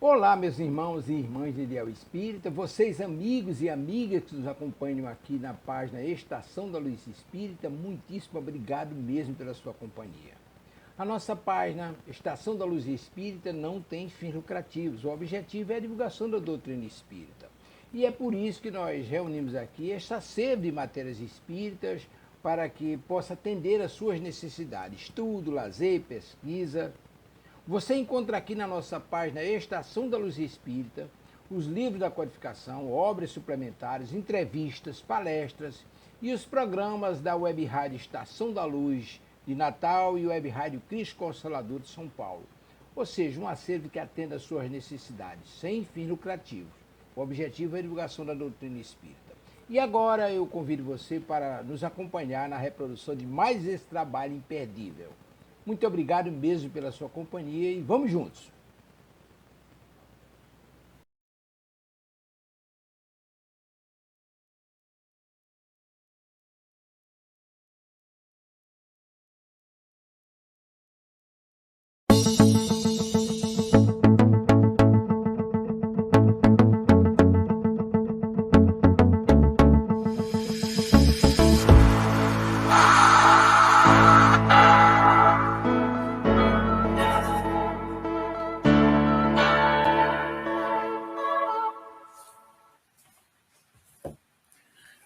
Olá, meus irmãos e irmãs de Ideal Espírita, vocês amigos e amigas que nos acompanham aqui na página Estação da Luz Espírita, muitíssimo obrigado mesmo pela sua companhia. A nossa página Estação da Luz Espírita não tem fins lucrativos, o objetivo é a divulgação da doutrina espírita. E é por isso que nós reunimos aqui esta sede de matérias espíritas para que possa atender às suas necessidades, estudo, lazer, pesquisa. Você encontra aqui na nossa página Estação da Luz Espírita os livros da codificação, obras suplementares, entrevistas, palestras e os programas da Web Rádio Estação da Luz de Natal e Web Rádio Cristo Consolador de São Paulo. Ou seja, um acervo que atenda às suas necessidades, sem fins lucrativos. O objetivo é a divulgação da doutrina espírita. E agora eu convido você para nos acompanhar na reprodução de mais esse trabalho imperdível. Muito obrigado mesmo pela sua companhia e vamos juntos!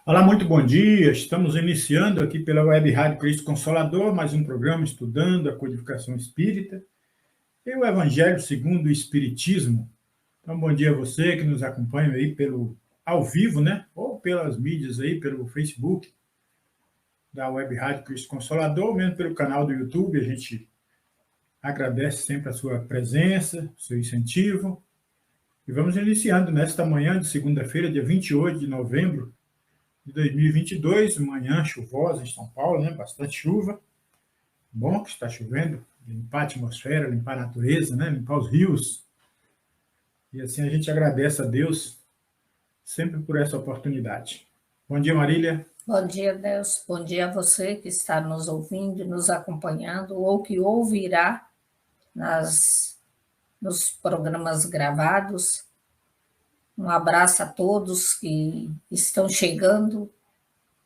Olá, muito bom dia. Estamos iniciando aqui pela Web Rádio Cristo Consolador, mais um programa estudando a codificação espírita e o Evangelho segundo o Espiritismo. Então, bom dia a você que nos acompanha aí ao vivo, né? Ou pelas mídias aí, pelo Facebook da Web Rádio Cristo Consolador, ou mesmo pelo canal do YouTube. A gente agradece sempre a sua presença, o seu incentivo. E vamos iniciando nesta manhã de segunda-feira, dia 28 de novembro de 2022, manhã chuvosa em São Paulo, né? Bastante chuva. Bom que está chovendo, limpar a atmosfera, limpar a natureza, né? Limpar os rios. E assim a gente agradece a Deus sempre por essa oportunidade. Bom dia, Marília. Bom dia, Deus. Bom dia a você que está nos ouvindo, nos acompanhando, ou que ouvirá nos programas gravados. Um abraço a todos que estão chegando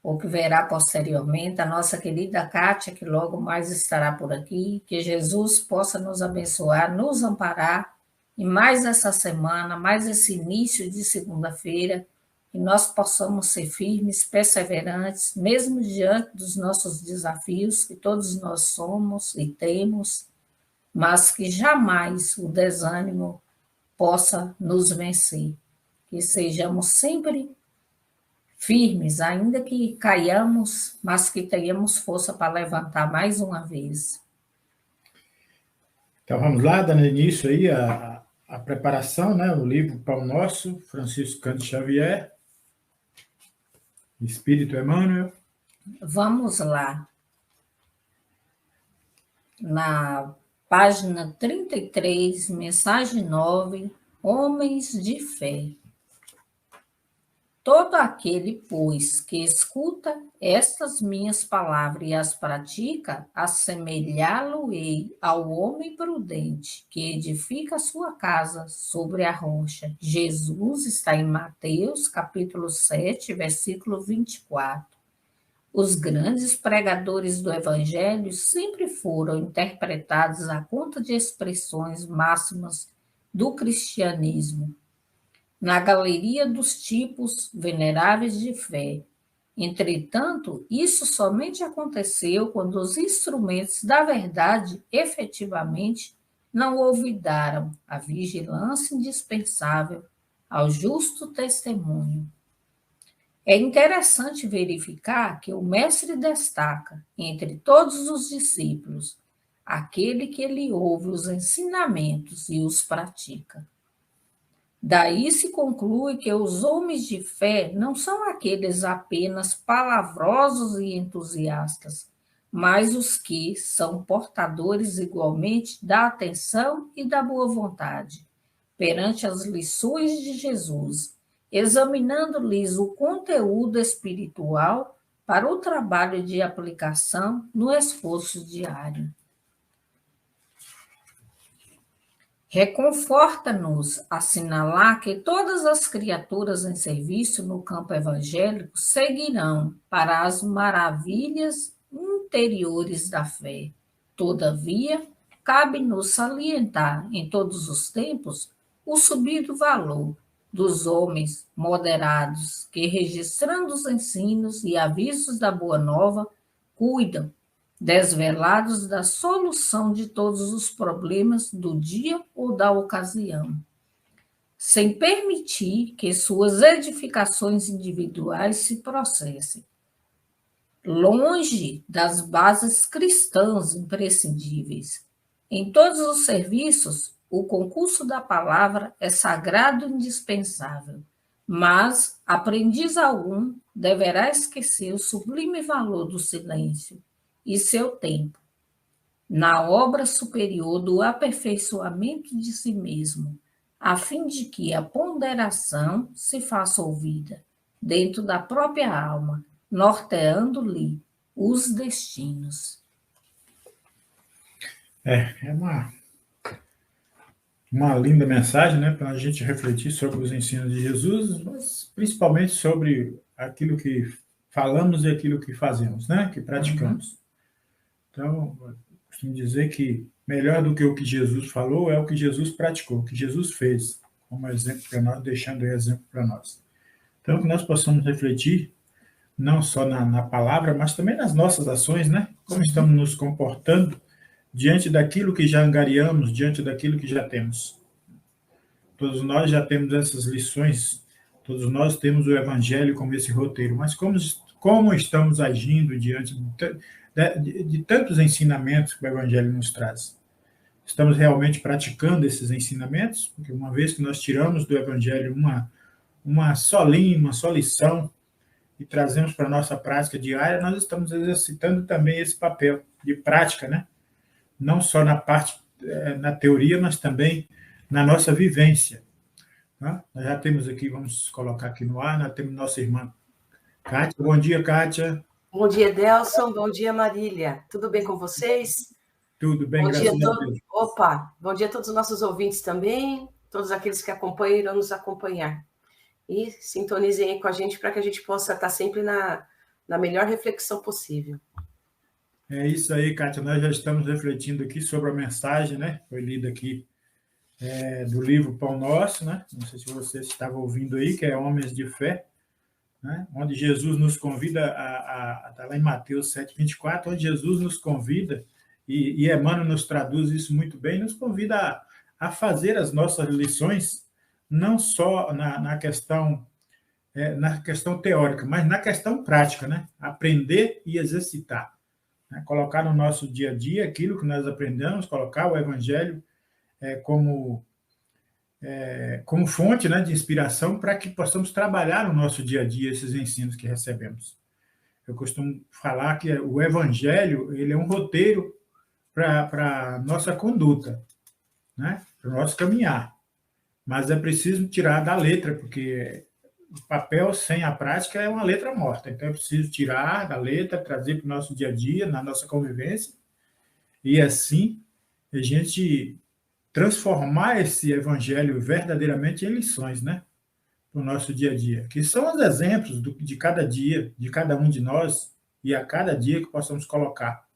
ou que verá posteriormente, a nossa querida Kátia, que logo mais estará por aqui, que Jesus possa nos abençoar, nos amparar, e mais essa semana, mais esse início de segunda-feira, que nós possamos ser firmes, perseverantes, mesmo diante dos nossos desafios, que todos nós somos e temos, mas que jamais o desânimo possa nos vencer. Que sejamos sempre firmes, ainda que caiamos, mas que tenhamos força para levantar mais uma vez. Então vamos lá, dando início aí a preparação, né? O livro Pão Nosso, Francisco Cândido Xavier, Espírito Emmanuel. Vamos lá. Na página 33, mensagem 9, Homens de Fé. Todo aquele, pois, que escuta estas minhas palavras e as pratica, assemelhá-lo-ei ao homem prudente, que edifica a sua casa sobre a rocha. Jesus está em Mateus, capítulo 7, versículo 24. Os grandes pregadores do Evangelho sempre foram interpretados à conta de expressões máximas do cristianismo, na galeria dos tipos veneráveis de fé. Entretanto, isso somente aconteceu quando os instrumentos da verdade efetivamente não olvidaram a vigilância indispensável ao justo testemunho. É interessante verificar que o mestre destaca, entre todos os discípulos, aquele que lhe ouve os ensinamentos e os pratica. Daí se conclui que os homens de fé não são aqueles apenas palavrosos e entusiastas, mas os que são portadores igualmente da atenção e da boa vontade perante as lições de Jesus, examinando-lhes o conteúdo espiritual para o trabalho de aplicação no esforço diário. Reconforta-nos assinalar que todas as criaturas em serviço no campo evangélico seguirão para as maravilhas interiores da fé. Todavia, cabe-nos salientar em todos os tempos o subido valor dos homens moderados que, registrando os ensinos e avisos da Boa Nova, cuidam desvelados da solução de todos os problemas do dia ou da ocasião, sem permitir que suas edificações individuais se processem. Longe das bases cristãs imprescindíveis. Em todos os serviços, o concurso da palavra é sagrado e indispensável, mas aprendiz algum deverá esquecer o sublime valor do silêncio e seu tempo, na obra superior do aperfeiçoamento de si mesmo, a fim de que a ponderação se faça ouvida dentro da própria alma, norteando-lhe os destinos. É uma linda mensagem, né, para a gente refletir sobre os ensinos de Jesus, mas principalmente sobre aquilo que falamos e aquilo que fazemos, né, que praticamos. Então, eu costumo dizer que melhor do que o que Jesus falou é o que Jesus praticou, o que Jesus fez, como exemplo para nós, deixando aí exemplo para nós. Então, que nós possamos refletir, não só na palavra, mas também nas nossas ações, né? Como estamos nos comportando diante daquilo que já angariamos, diante daquilo que já temos. Todos nós já temos essas lições, todos nós temos o Evangelho como esse roteiro, mas como estamos agindo diante de tantos ensinamentos que o Evangelho nos traz? Estamos realmente praticando esses ensinamentos? Porque uma vez que nós tiramos do Evangelho uma só linha, uma só lição, e trazemos para a nossa prática diária, nós estamos exercitando também esse papel de prática, né? Não só na parte, na teoria, mas também na nossa vivência. Tá? Nós já temos aqui, vamos colocar aqui no ar, nós temos nossa irmã Kátia. Bom dia, Kátia. Bom dia, Delson. Bom dia, Marília. Tudo bem com vocês? Tudo bem, graças a Deus. Opa, bom dia a todos os nossos ouvintes também, todos aqueles que acompanham e irão nos acompanhar. E sintonizem aí com a gente para que a gente possa estar sempre na melhor reflexão possível. É isso aí, Kátia. Nós já estamos refletindo aqui sobre a mensagem, né? Foi lida aqui do livro Pão Nosso, né? Não sei se você estava ouvindo aí, que é Homens de Fé, né? Onde Jesus nos convida está lá em Mateus 7:24, onde Jesus nos convida, e Emmanuel nos traduz isso muito bem, nos convida a fazer as nossas lições, não só na questão teórica, mas na questão prática, né? Aprender e exercitar. Né? Colocar no nosso dia a dia aquilo que nós aprendemos, colocar o Evangelho como fonte, né, de inspiração para que possamos trabalhar no nosso dia a dia esses ensinos que recebemos. Eu costumo falar que o Evangelho ele é um roteiro para a nossa conduta, né, para o nosso caminhar. Mas é preciso tirar da letra, porque o papel sem a prática é uma letra morta. Então é preciso tirar da letra, trazer para o nosso dia a dia, na nossa convivência, e assim a gente transformar esse Evangelho verdadeiramente em lições, né, para o nosso dia a dia, que são os exemplos de cada dia, de cada um de nós, e a cada dia que possamos colocar.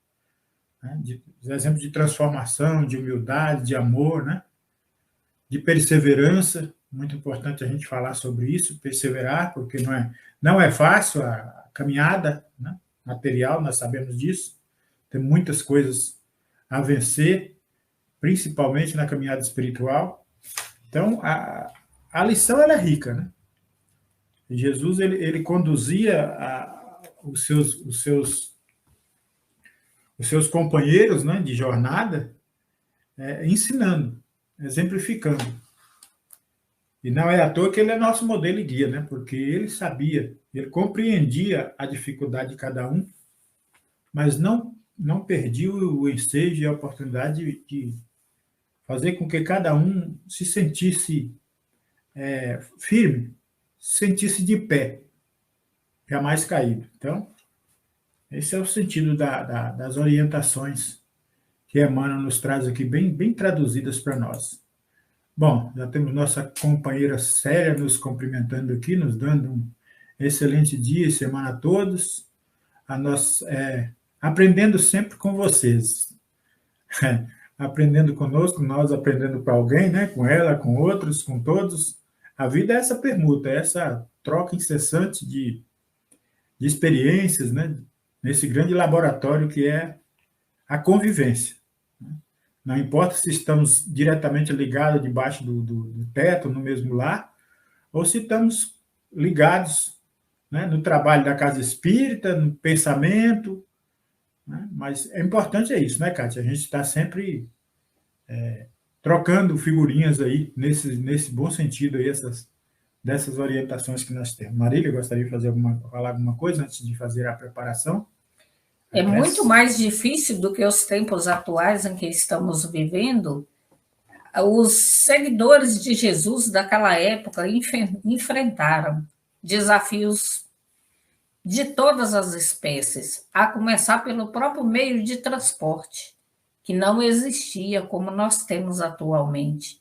Né, os exemplos de transformação, de humildade, de amor, né, de perseverança. Muito importante a gente falar sobre isso, perseverar, porque não é fácil a caminhada, né, material, nós sabemos disso, tem muitas coisas a vencer, principalmente na caminhada espiritual. Então, a lição ela é rica, né? Jesus ele conduzia os seus companheiros, né, de jornada, ensinando, exemplificando. E não é à toa que ele é nosso modelo e guia, né? Porque ele sabia, ele compreendia a dificuldade de cada um, mas não perdia o ensejo e a oportunidade de fazer com que cada um se sentisse firme, se sentisse de pé, jamais caído. Então, esse é o sentido das orientações que Emmanuel nos traz aqui, bem traduzidas para nós. Bom, já temos nossa companheira Célia nos cumprimentando aqui, nos dando um excelente dia e semana a todos. Aprendendo sempre com vocês. Aprendendo conosco, nós aprendendo com alguém, né? Com ela, com outros, com todos. A vida é essa permuta, é essa troca incessante de experiências, né? Nesse grande laboratório que é a convivência. Não importa se estamos diretamente ligados debaixo do teto, no mesmo lar, ou se estamos ligados, né, no trabalho da casa espírita, no pensamento, né? Mas é importante isso, né, Kátia? A gente está sempre trocando figurinhas aí, nesse bom sentido aí, dessas orientações que nós temos. Marília, gostaria de falar alguma coisa antes de fazer a preparação? É muito mais difícil do que os tempos atuais em que estamos vivendo. Os seguidores de Jesus daquela época enfrentaram desafios de todas as espécies, a começar pelo próprio meio de transporte, que não existia como nós temos atualmente.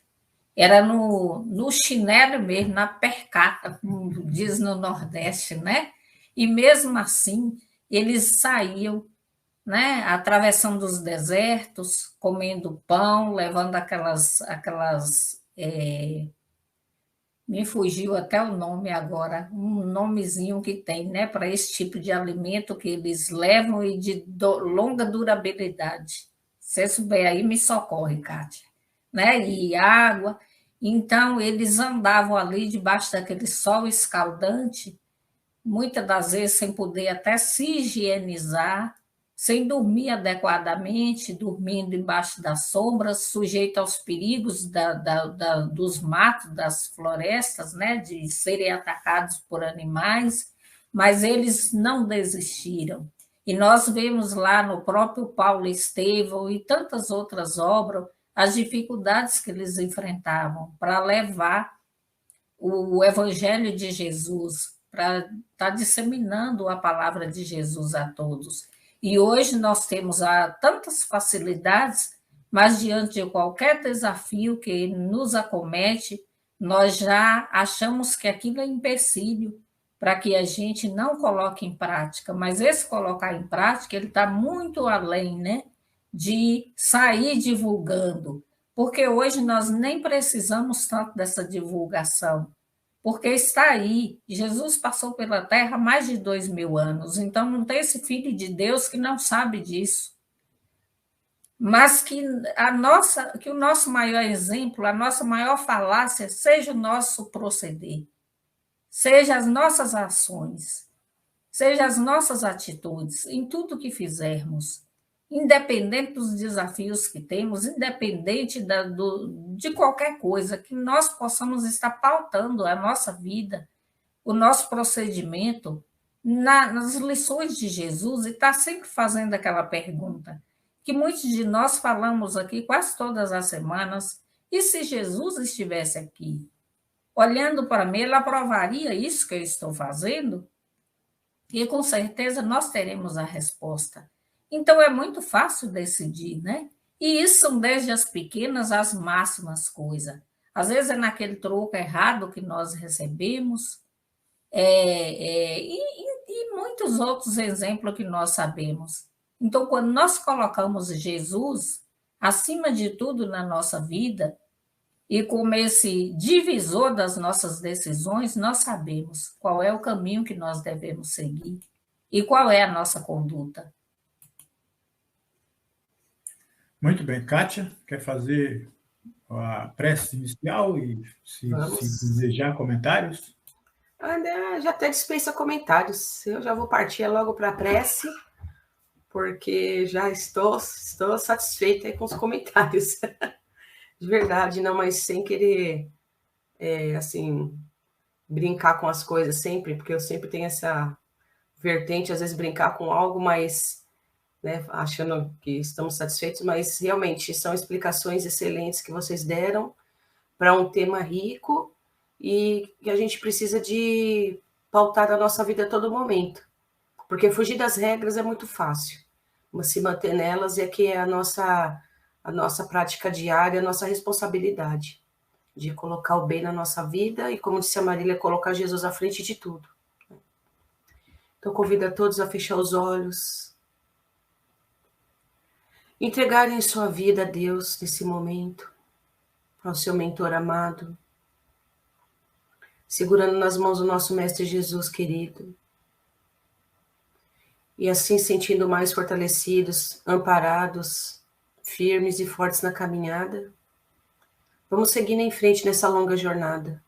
Era no chinelo mesmo, na percata, como diz no Nordeste, né? E mesmo assim, eles saíam, né, atravessando os desertos, comendo pão, levando me fugiu até o nome agora, um nomezinho que tem, né, para esse tipo de alimento que eles levam e de longa durabilidade. Se você souber aí, me socorre, Kátia. Né? E água. Então, eles andavam ali debaixo daquele sol escaldante, muitas das vezes sem poder até se higienizar, sem dormir adequadamente, dormindo embaixo das sombras, sujeito aos perigos dos matos, das florestas, né, de serem atacados por animais, mas eles não desistiram. E nós vemos lá no próprio Paulo Estevão e tantas outras obras as dificuldades que eles enfrentavam para levar o Evangelho de Jesus, para estar disseminando a palavra de Jesus a todos. E hoje nós temos tantas facilidades, mas diante de qualquer desafio que nos acomete, nós já achamos que aquilo é empecilho para que a gente não coloque em prática. Mas esse colocar em prática, ele está muito além, né, de sair divulgando, porque hoje nós nem precisamos tanto dessa divulgação, porque está aí. Jesus passou pela Terra há mais de 2000 anos, então não tem esse Filho de Deus que não sabe disso. Mas que o nosso maior exemplo, a nossa maior falácia, seja o nosso proceder, seja as nossas ações, seja as nossas atitudes, em tudo que fizermos, independente dos desafios que temos, independente de qualquer coisa, que nós possamos estar pautando a nossa vida, o nosso procedimento, nas lições de Jesus, e estar sempre fazendo aquela pergunta que muitos de nós falamos aqui quase todas as semanas: e se Jesus estivesse aqui? Olhando para mim, ele aprovaria isso que eu estou fazendo? E com certeza nós teremos a resposta. Então é muito fácil decidir, né? E isso são desde as pequenas às máximas coisas. Às vezes é naquele troco errado que nós recebemos, e muitos outros exemplos que nós sabemos. Então, quando nós colocamos Jesus acima de tudo na nossa vida, e como esse divisor das nossas decisões, nós sabemos qual é o caminho que nós devemos seguir e qual é a nossa conduta. Muito bem. Kátia, quer fazer a prece inicial e se desejar comentários? Já até dispensa comentários. Eu já vou partir logo para a prece, porque já estou satisfeita aí com os comentários. De verdade, não, mas sem querer, assim, brincar com as coisas sempre, porque eu sempre tenho essa vertente, às vezes brincar com algo, mas, né, achando que estamos satisfeitos, mas realmente são explicações excelentes que vocês deram para um tema rico e que a gente precisa de pautar a nossa vida a todo momento, porque fugir das regras é muito fácil, mas se manter nelas é que é a nossa prática diária, a nossa responsabilidade. de colocar o bem na nossa vida e, como disse a Marília, colocar Jesus à frente de tudo. Então, convido a todos a fechar os olhos, entregarem sua vida a Deus nesse momento, ao seu mentor amado, segurando nas mãos o nosso Mestre Jesus querido, e assim sentindo mais fortalecidos, amparados, firmes e fortes na caminhada. Vamos seguindo em frente nessa longa jornada,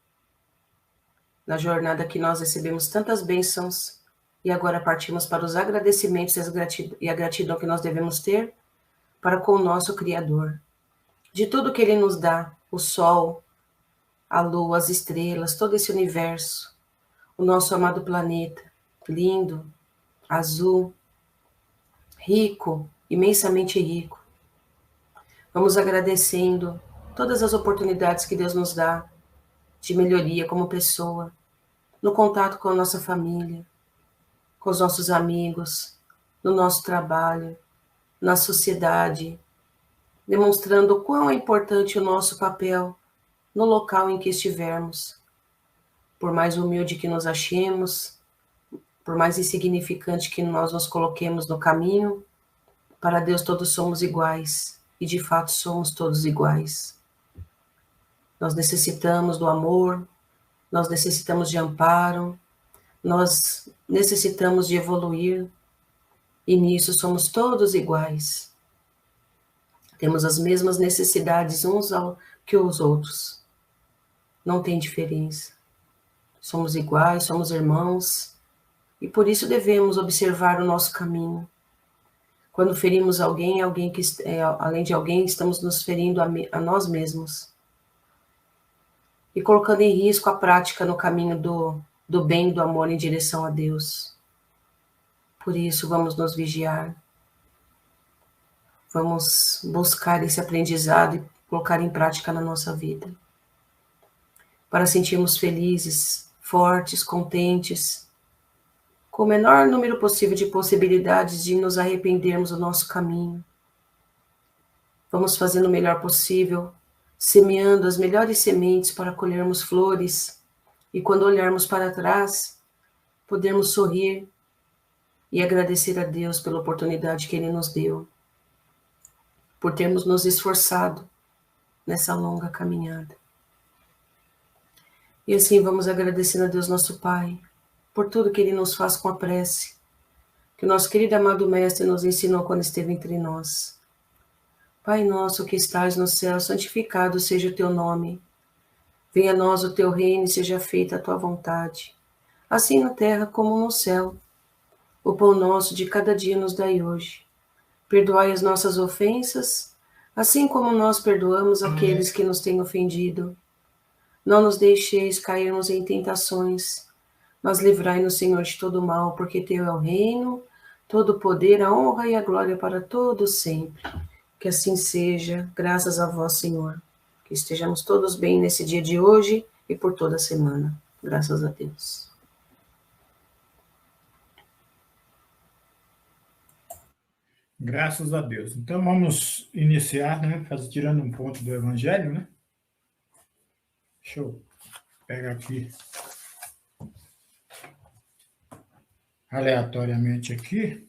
na jornada que nós recebemos tantas bênçãos e agora partimos para os agradecimentos e a gratidão que nós devemos ter para com o nosso Criador. De tudo que Ele nos dá, o sol, a lua, as estrelas, todo esse universo, o nosso amado planeta, lindo, azul, rico, imensamente rico. Vamos agradecendo todas as oportunidades que Deus nos dá de melhoria como pessoa, no contato com a nossa família, com os nossos amigos, no nosso trabalho, na sociedade, demonstrando o quão é importante o nosso papel no local em que estivermos. Por mais humilde que nos achemos, por mais insignificante que nós nos coloquemos no caminho, para Deus todos somos iguais, e de fato somos todos iguais. Nós necessitamos do amor, nós necessitamos de amparo, nós necessitamos de evoluir, e nisso somos todos iguais. Temos as mesmas necessidades uns que os outros. Não tem diferença. Somos iguais, somos irmãos, e por isso devemos observar o nosso caminho. Quando ferimos alguém que além de alguém, estamos nos ferindo a nós mesmos. E colocando em risco a prática no caminho do bem e do amor em direção a Deus. Por isso, vamos nos vigiar. Vamos buscar esse aprendizado e colocar em prática na nossa vida. Para sentirmos felizes, fortes, contentes, com o menor número possível de possibilidades de nos arrependermos do nosso caminho. Vamos fazendo o melhor possível, semeando as melhores sementes para colhermos flores, e quando olharmos para trás, podermos sorrir e agradecer a Deus pela oportunidade que Ele nos deu, por termos nos esforçado nessa longa caminhada. E assim vamos agradecendo a Deus nosso Pai, por tudo que Ele nos faz com a prece, que o nosso querido amado Mestre nos ensinou quando esteve entre nós. Pai nosso que estás no céu, santificado seja o teu nome. Venha a nós o teu reino e seja feita a tua vontade, assim na terra como no céu. O pão nosso de cada dia nos dai hoje. Perdoai as nossas ofensas, assim como nós perdoamos aqueles que nos têm ofendido. Não nos deixeis cairmos em tentações, mas livrai-nos, Senhor, de todo mal, porque teu é o reino, todo o poder, a honra e a glória para todos sempre. Que assim seja, graças a vós, Senhor. Que estejamos todos bem nesse dia de hoje e por toda a semana. Graças a Deus. Graças a Deus. Então vamos iniciar, né? Tirando um ponto do Evangelho, né? Deixa eu pegar aqui aleatoriamente aqui.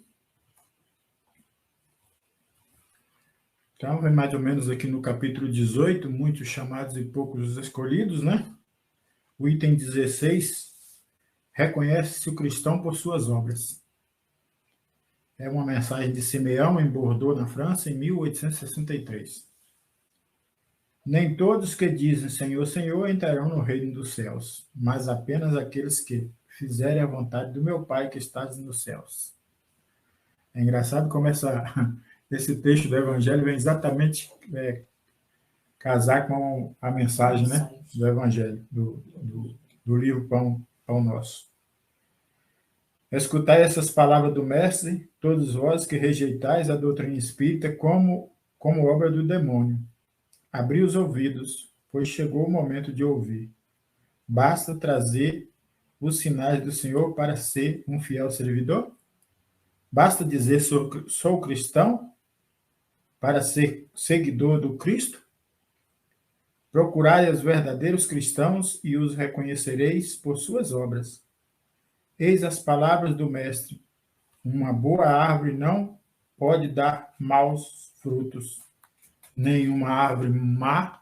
Então, vem mais ou menos aqui no capítulo 18, muitos chamados e poucos escolhidos, né? O item 16, reconhece-se o cristão por suas obras. É uma mensagem de Simeão em Bordeaux, na França, em 1863. Nem todos que dizem Senhor, Senhor entrarão no reino dos céus, mas apenas aqueles que fizerem a vontade do meu Pai que está nos céus. É engraçado como esse texto do Evangelho vem exatamente casar com a mensagem, né, do Evangelho, do livro Pão Nosso. Escutai essas palavras do Mestre, todos vós que rejeitais a doutrina espírita como obra do demônio. Abri os ouvidos, pois chegou o momento de ouvir. Basta trazer os sinais do Senhor para ser um fiel servidor? Basta dizer sou cristão para ser seguidor do Cristo? Procurai os verdadeiros cristãos e os reconhecereis por suas obras. Eis as palavras do Mestre. Uma boa árvore não pode dar maus frutos. Nenhuma árvore má,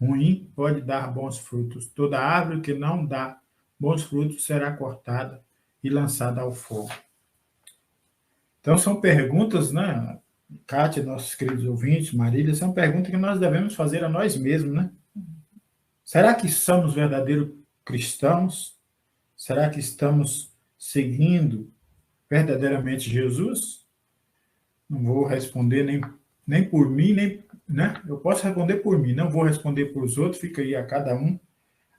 ruim, pode dar bons frutos. Toda árvore que não dá bons frutos será cortada e lançada ao fogo. Então, são perguntas, né, Kátia, nossos queridos ouvintes, Marília, são perguntas que nós devemos fazer a nós mesmos, né? Será que somos verdadeiros cristãos? Será que estamos seguindo verdadeiramente Jesus? Não vou responder nem por mim, nem, né? Eu posso responder por mim, não vou responder por os outros, fica aí a cada um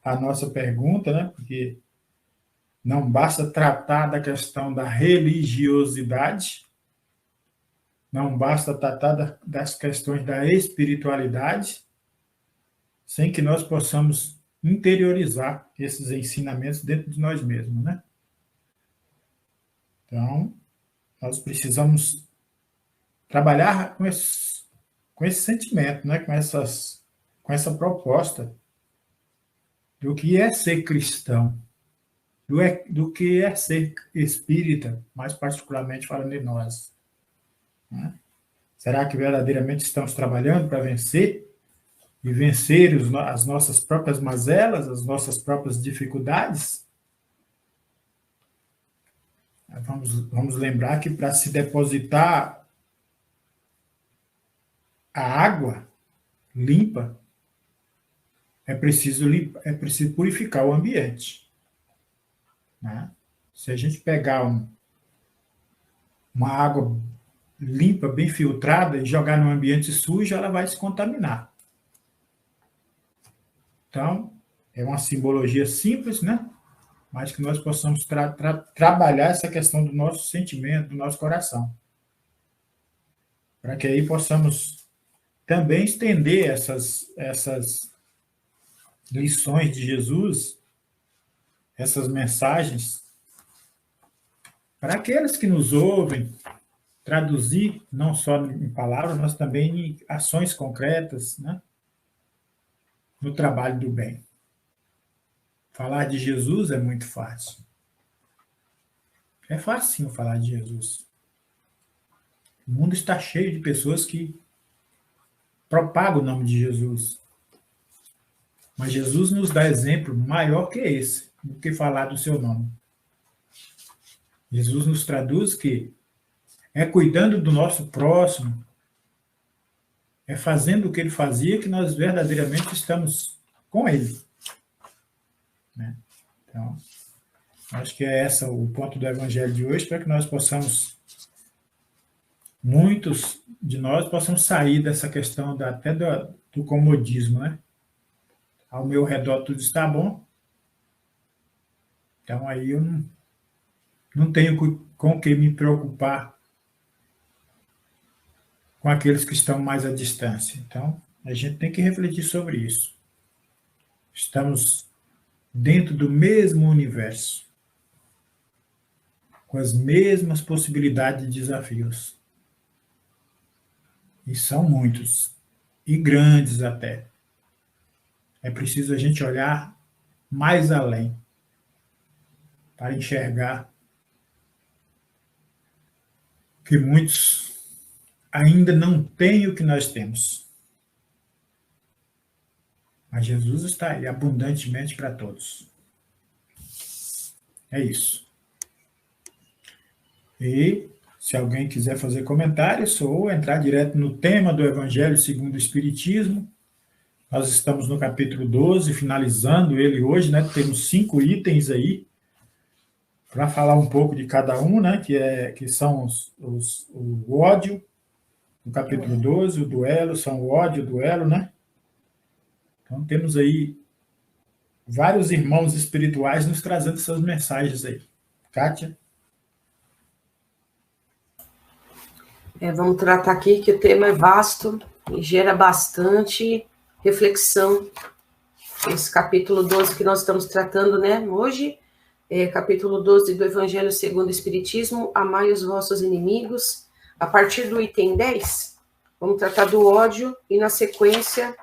a nossa pergunta, né? Porque não basta tratar da questão da religiosidade, não basta tratar das questões da espiritualidade, sem que nós possamos interiorizar esses ensinamentos dentro de nós mesmos, né? Então, nós precisamos trabalhar com esse sentimento, né? com essa proposta do que é ser cristão, do que é ser espírita, mais particularmente falando de nós. Né? Será que verdadeiramente estamos trabalhando para vencer? E vencer as nossas próprias mazelas, as nossas próprias dificuldades? Vamos lembrar que para se depositar a água limpa, é preciso purificar o ambiente. Né? Se a gente pegar uma água limpa, bem filtrada, e jogar num ambiente sujo, ela vai se contaminar. Então, é uma simbologia simples, né? Mas que nós possamos trabalhar essa questão do nosso sentimento, do nosso coração. Para que aí possamos também estender essas lições de Jesus, essas mensagens, para aqueles que nos ouvem, traduzir não só em palavras, mas também em ações concretas, né? No trabalho do bem. Falar de Jesus é muito fácil. É facinho falar de Jesus. O mundo está cheio de pessoas que propagam o nome de Jesus. Mas Jesus nos dá exemplo maior que esse, do que falar do seu nome. Jesus nos traduz que é cuidando do nosso próximo, é fazendo o que ele fazia que nós verdadeiramente estamos com ele. Né? Então, acho que é esse o ponto do Evangelho de hoje, para que nós possamos, muitos de nós, possamos sair dessa questão até do comodismo, né? Ao meu redor tudo está bom, então aí eu não tenho com o que me preocupar com aqueles que estão mais à distância. Então, a gente tem que refletir sobre isso. Estamos dentro do mesmo universo, com as mesmas possibilidades de desafios. E são muitos, e grandes até. É preciso a gente olhar mais além, para enxergar que muitos ainda não têm o que nós temos. Mas Jesus está aí abundantemente para todos. É isso. E se alguém quiser fazer comentários ou entrar direto no tema do Evangelho segundo o Espiritismo, nós estamos no capítulo 12, finalizando ele hoje, né? Temos 5 itens aí, para falar um pouco de cada um, né? Que são o ódio, no capítulo 12, o duelo, são o ódio, o duelo, né? Então, temos aí vários irmãos espirituais nos trazendo essas mensagens aí. Kátia? Vamos tratar aqui que o tema é vasto e gera bastante reflexão. Esse capítulo 12 que nós estamos tratando, né, hoje, capítulo 12 do Evangelho segundo o Espiritismo, amai os vossos inimigos. A partir do item 10, vamos tratar do ódio e, na sequência,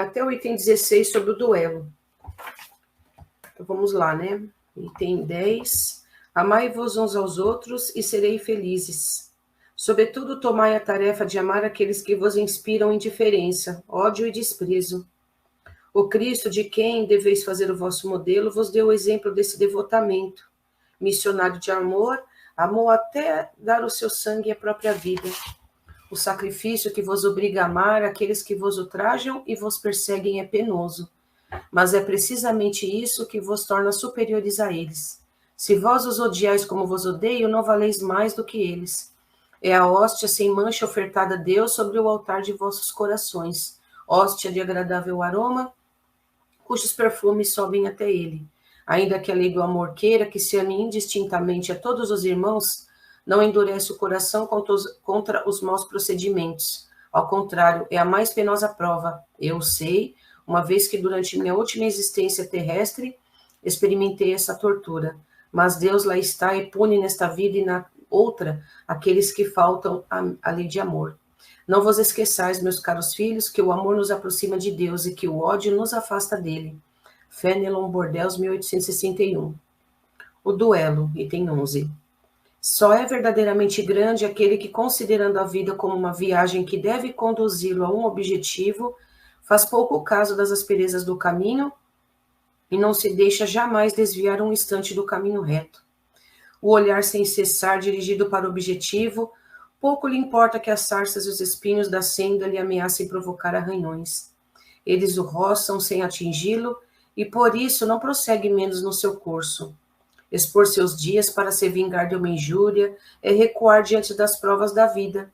até o item 16 sobre o duelo. Então, vamos lá, né? Item 10. Amai-vos uns aos outros e serei felizes. Sobretudo, tomai a tarefa de amar aqueles que vos inspiram indiferença, ódio e desprezo. O Cristo, de quem deveis fazer o vosso modelo, vos deu o exemplo desse devotamento. Missionário de amor, amou até dar o seu sangue e a própria vida. O sacrifício que vos obriga a amar aqueles que vos ultrajam e vos perseguem é penoso, mas é precisamente isso que vos torna superiores a eles. Se vós os odiais como vos odeio, não valeis mais do que eles. É a hóstia sem mancha ofertada a Deus sobre o altar de vossos corações, hóstia de agradável aroma, cujos perfumes sobem até ele. Ainda que a lei do amor queira que se ame indistintamente a todos os irmãos, não endurece o coração contra os maus procedimentos. Ao contrário, é a mais penosa prova. Eu sei, uma vez que durante minha última existência terrestre experimentei essa tortura. Mas Deus lá está e pune nesta vida e na outra aqueles que faltam à lei de amor. Não vos esqueçais, meus caros filhos, que o amor nos aproxima de Deus e que o ódio nos afasta dele. Fénelon Bordeaux, 1861. O duelo, item 11. Só é verdadeiramente grande aquele que, considerando a vida como uma viagem que deve conduzi-lo a um objetivo, faz pouco caso das asperezas do caminho e não se deixa jamais desviar um instante do caminho reto. O olhar sem cessar dirigido para o objetivo, pouco lhe importa que as sarças e os espinhos da senda lhe ameacem provocar arranhões. Eles o roçam sem atingi-lo e por isso não prossegue menos no seu curso. Expor seus dias para se vingar de uma injúria é recuar diante das provas da vida.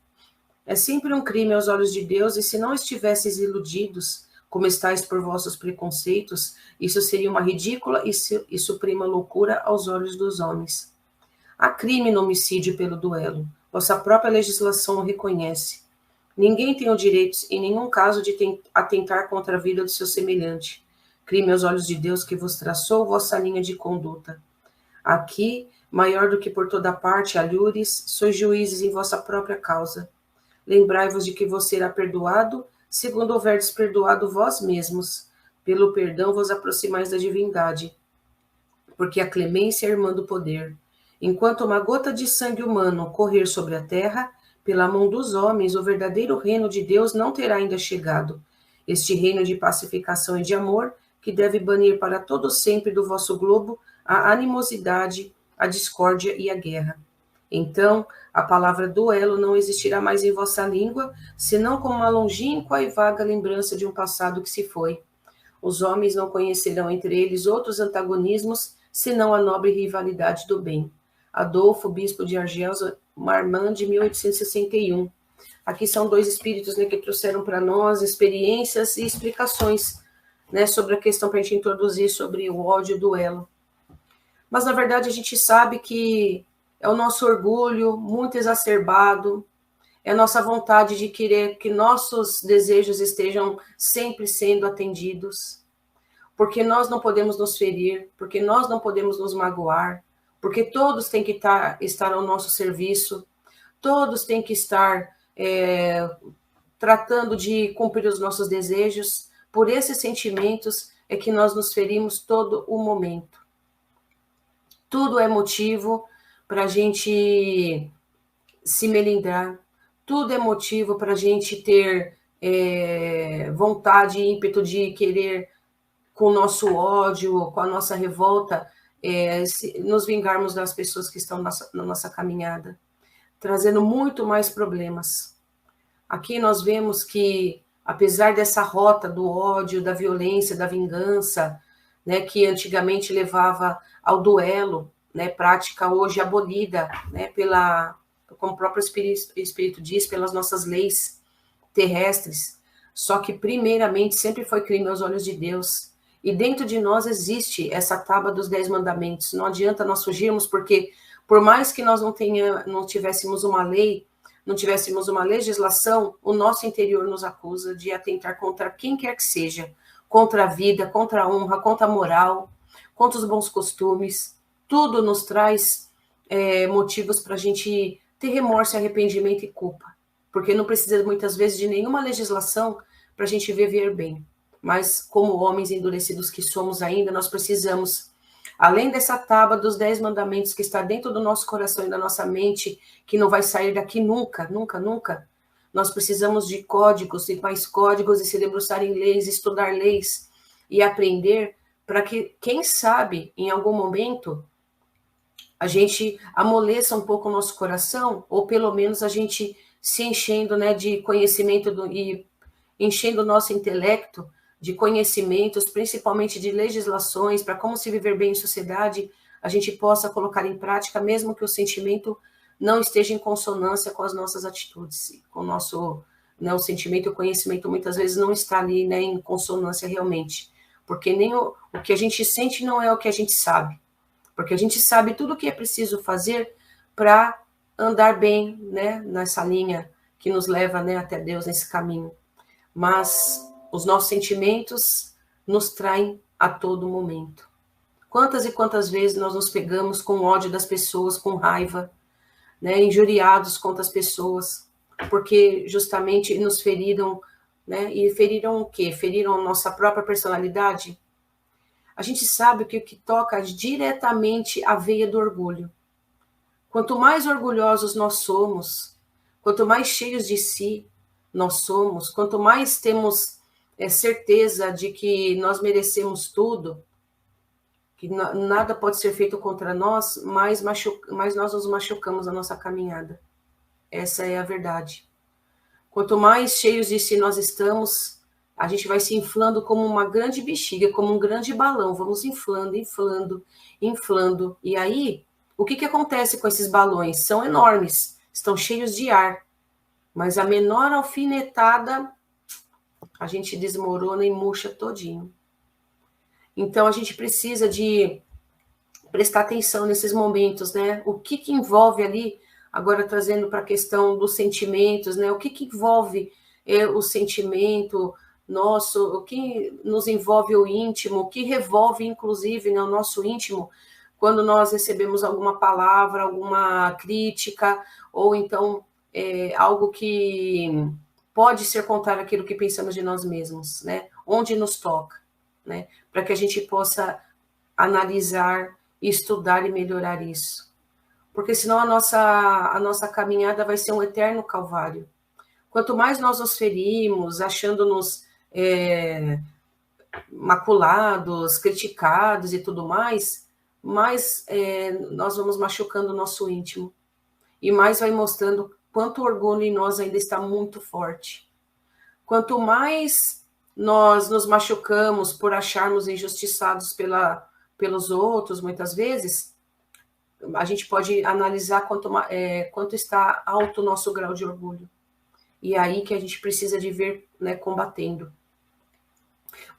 É sempre um crime aos olhos de Deus, e se não estivesseis iludidos, como estáis por vossos preconceitos, isso seria uma ridícula e suprema loucura aos olhos dos homens. Há crime no homicídio pelo duelo. Vossa própria legislação o reconhece. Ninguém tem o direito, em nenhum caso, de atentar contra a vida do seu semelhante. Crime aos olhos de Deus que vos traçou vossa linha de conduta. Aqui, maior do que por toda parte, alhures, sois juízes em vossa própria causa. Lembrai-vos de que vos será perdoado, segundo houverdes perdoado vós mesmos. Pelo perdão vos aproximais da divindade, porque a clemência é irmã do poder. Enquanto uma gota de sangue humano correr sobre a terra, pela mão dos homens, o verdadeiro reino de Deus não terá ainda chegado. Este reino de pacificação e de amor, que deve banir para todo sempre do vosso globo a animosidade, a discórdia e a guerra. Então, a palavra duelo não existirá mais em vossa língua, senão como uma longínqua e vaga lembrança de um passado que se foi. Os homens não conhecerão entre eles outros antagonismos, senão a nobre rivalidade do bem. Adolfo, bispo de Argels, Marmande, 1861. Aqui são dois espíritos, né, que trouxeram para nós experiências e explicações, né, sobre a questão para a gente introduzir sobre o ódio e o duelo. Mas, na verdade, a gente sabe que é o nosso orgulho muito exacerbado, é a nossa vontade de querer que nossos desejos estejam sempre sendo atendidos, porque nós não podemos nos ferir, porque nós não podemos nos magoar, porque todos têm que estar ao nosso serviço, todos têm que estar tratando de cumprir os nossos desejos. Por esses sentimentos é que nós nos ferimos todo o momento. Tudo é motivo para a gente se melindrar, tudo é motivo para a gente ter vontade e ímpeto de querer, com o nosso ódio, com a nossa revolta, nos vingarmos das pessoas que estão na nossa caminhada, trazendo muito mais problemas. Aqui nós vemos que, apesar dessa rota do ódio, da violência, da vingança, né, que antigamente levava ao duelo, né, prática hoje abolida, né, como o próprio Espírito diz, pelas nossas leis terrestres, só que primeiramente sempre foi crime aos olhos de Deus. E dentro de nós existe essa tábua dos 10 mandamentos. Não adianta nós fugirmos, porque por mais que nós não tivéssemos uma lei, não tivéssemos uma legislação, o nosso interior nos acusa de atentar contra quem quer que seja, contra a vida, contra a honra, contra a moral, contra os bons costumes. Tudo nos traz motivos para a gente ter remorso, arrependimento e culpa, porque não precisa muitas vezes de nenhuma legislação para a gente viver bem. mas como homens endurecidos que somos ainda, nós precisamos, além dessa tábua dos 10 mandamentos que está dentro do nosso coração e da nossa mente, que não vai sair daqui nunca, nunca, nunca, nós precisamos de códigos e mais códigos e se debruçar em leis, estudar leis e aprender para que, quem sabe, em algum momento, a gente amoleça um pouco o nosso coração, ou pelo menos a gente se enchendo, né, de conhecimento e enchendo o nosso intelecto de conhecimentos, principalmente de legislações, para como se viver bem em sociedade, a gente possa colocar em prática, mesmo que o sentimento não esteja em consonância com as nossas atitudes, com o nosso, né, o sentimento e o conhecimento muitas vezes não está ali, né, em consonância realmente, porque nem o que a gente sente não é o que a gente sabe, porque a gente sabe tudo o que é preciso fazer para andar bem, né, nessa linha que nos leva, né, até Deus, nesse caminho, mas os nossos sentimentos nos traem a todo momento. Quantas e quantas vezes nós nos pegamos com ódio das pessoas, com raiva, né, injuriados contra as pessoas, porque justamente nos feriram, né, e feriram o quê? Feriram a nossa própria personalidade? A gente sabe que o que toca diretamente a veia do orgulho. Quanto mais orgulhosos nós somos, quanto mais cheios de si nós somos, quanto mais temos certeza de que nós merecemos tudo, que nada pode ser feito contra nós, mais nós nos machucamos na nossa caminhada. Essa é a verdade. Quanto mais cheios de si nós estamos, a gente vai se inflando como uma grande bexiga, como um grande balão, vamos inflando, inflando, inflando. E aí, o que acontece com esses balões? São enormes, estão cheios de ar, mas a menor alfinetada, a gente desmorona e murcha todinho. Então, a gente precisa de prestar atenção nesses momentos, né? O que envolve ali, agora trazendo para a questão dos sentimentos, né? O que envolve o sentimento nosso, o que nos envolve o íntimo, o que revolve, inclusive, né, o nosso íntimo, quando nós recebemos alguma palavra, alguma crítica, ou então algo que pode ser contrário àquilo que pensamos de nós mesmos, né? Onde nos toca, né? Para que a gente possa analisar, estudar e melhorar isso. Porque senão a nossa caminhada vai ser um eterno calvário. Quanto mais nós nos ferimos, achando-nos maculados, criticados e tudo mais nós vamos machucando o nosso íntimo. E mais vai mostrando quanto o orgulho em nós ainda está muito forte. Quanto mais nós nos machucamos por acharmos injustiçados pelos outros, muitas vezes, a gente pode analisar quanto está alto o nosso grau de orgulho. E é aí que a gente precisa de ver, né, combatendo.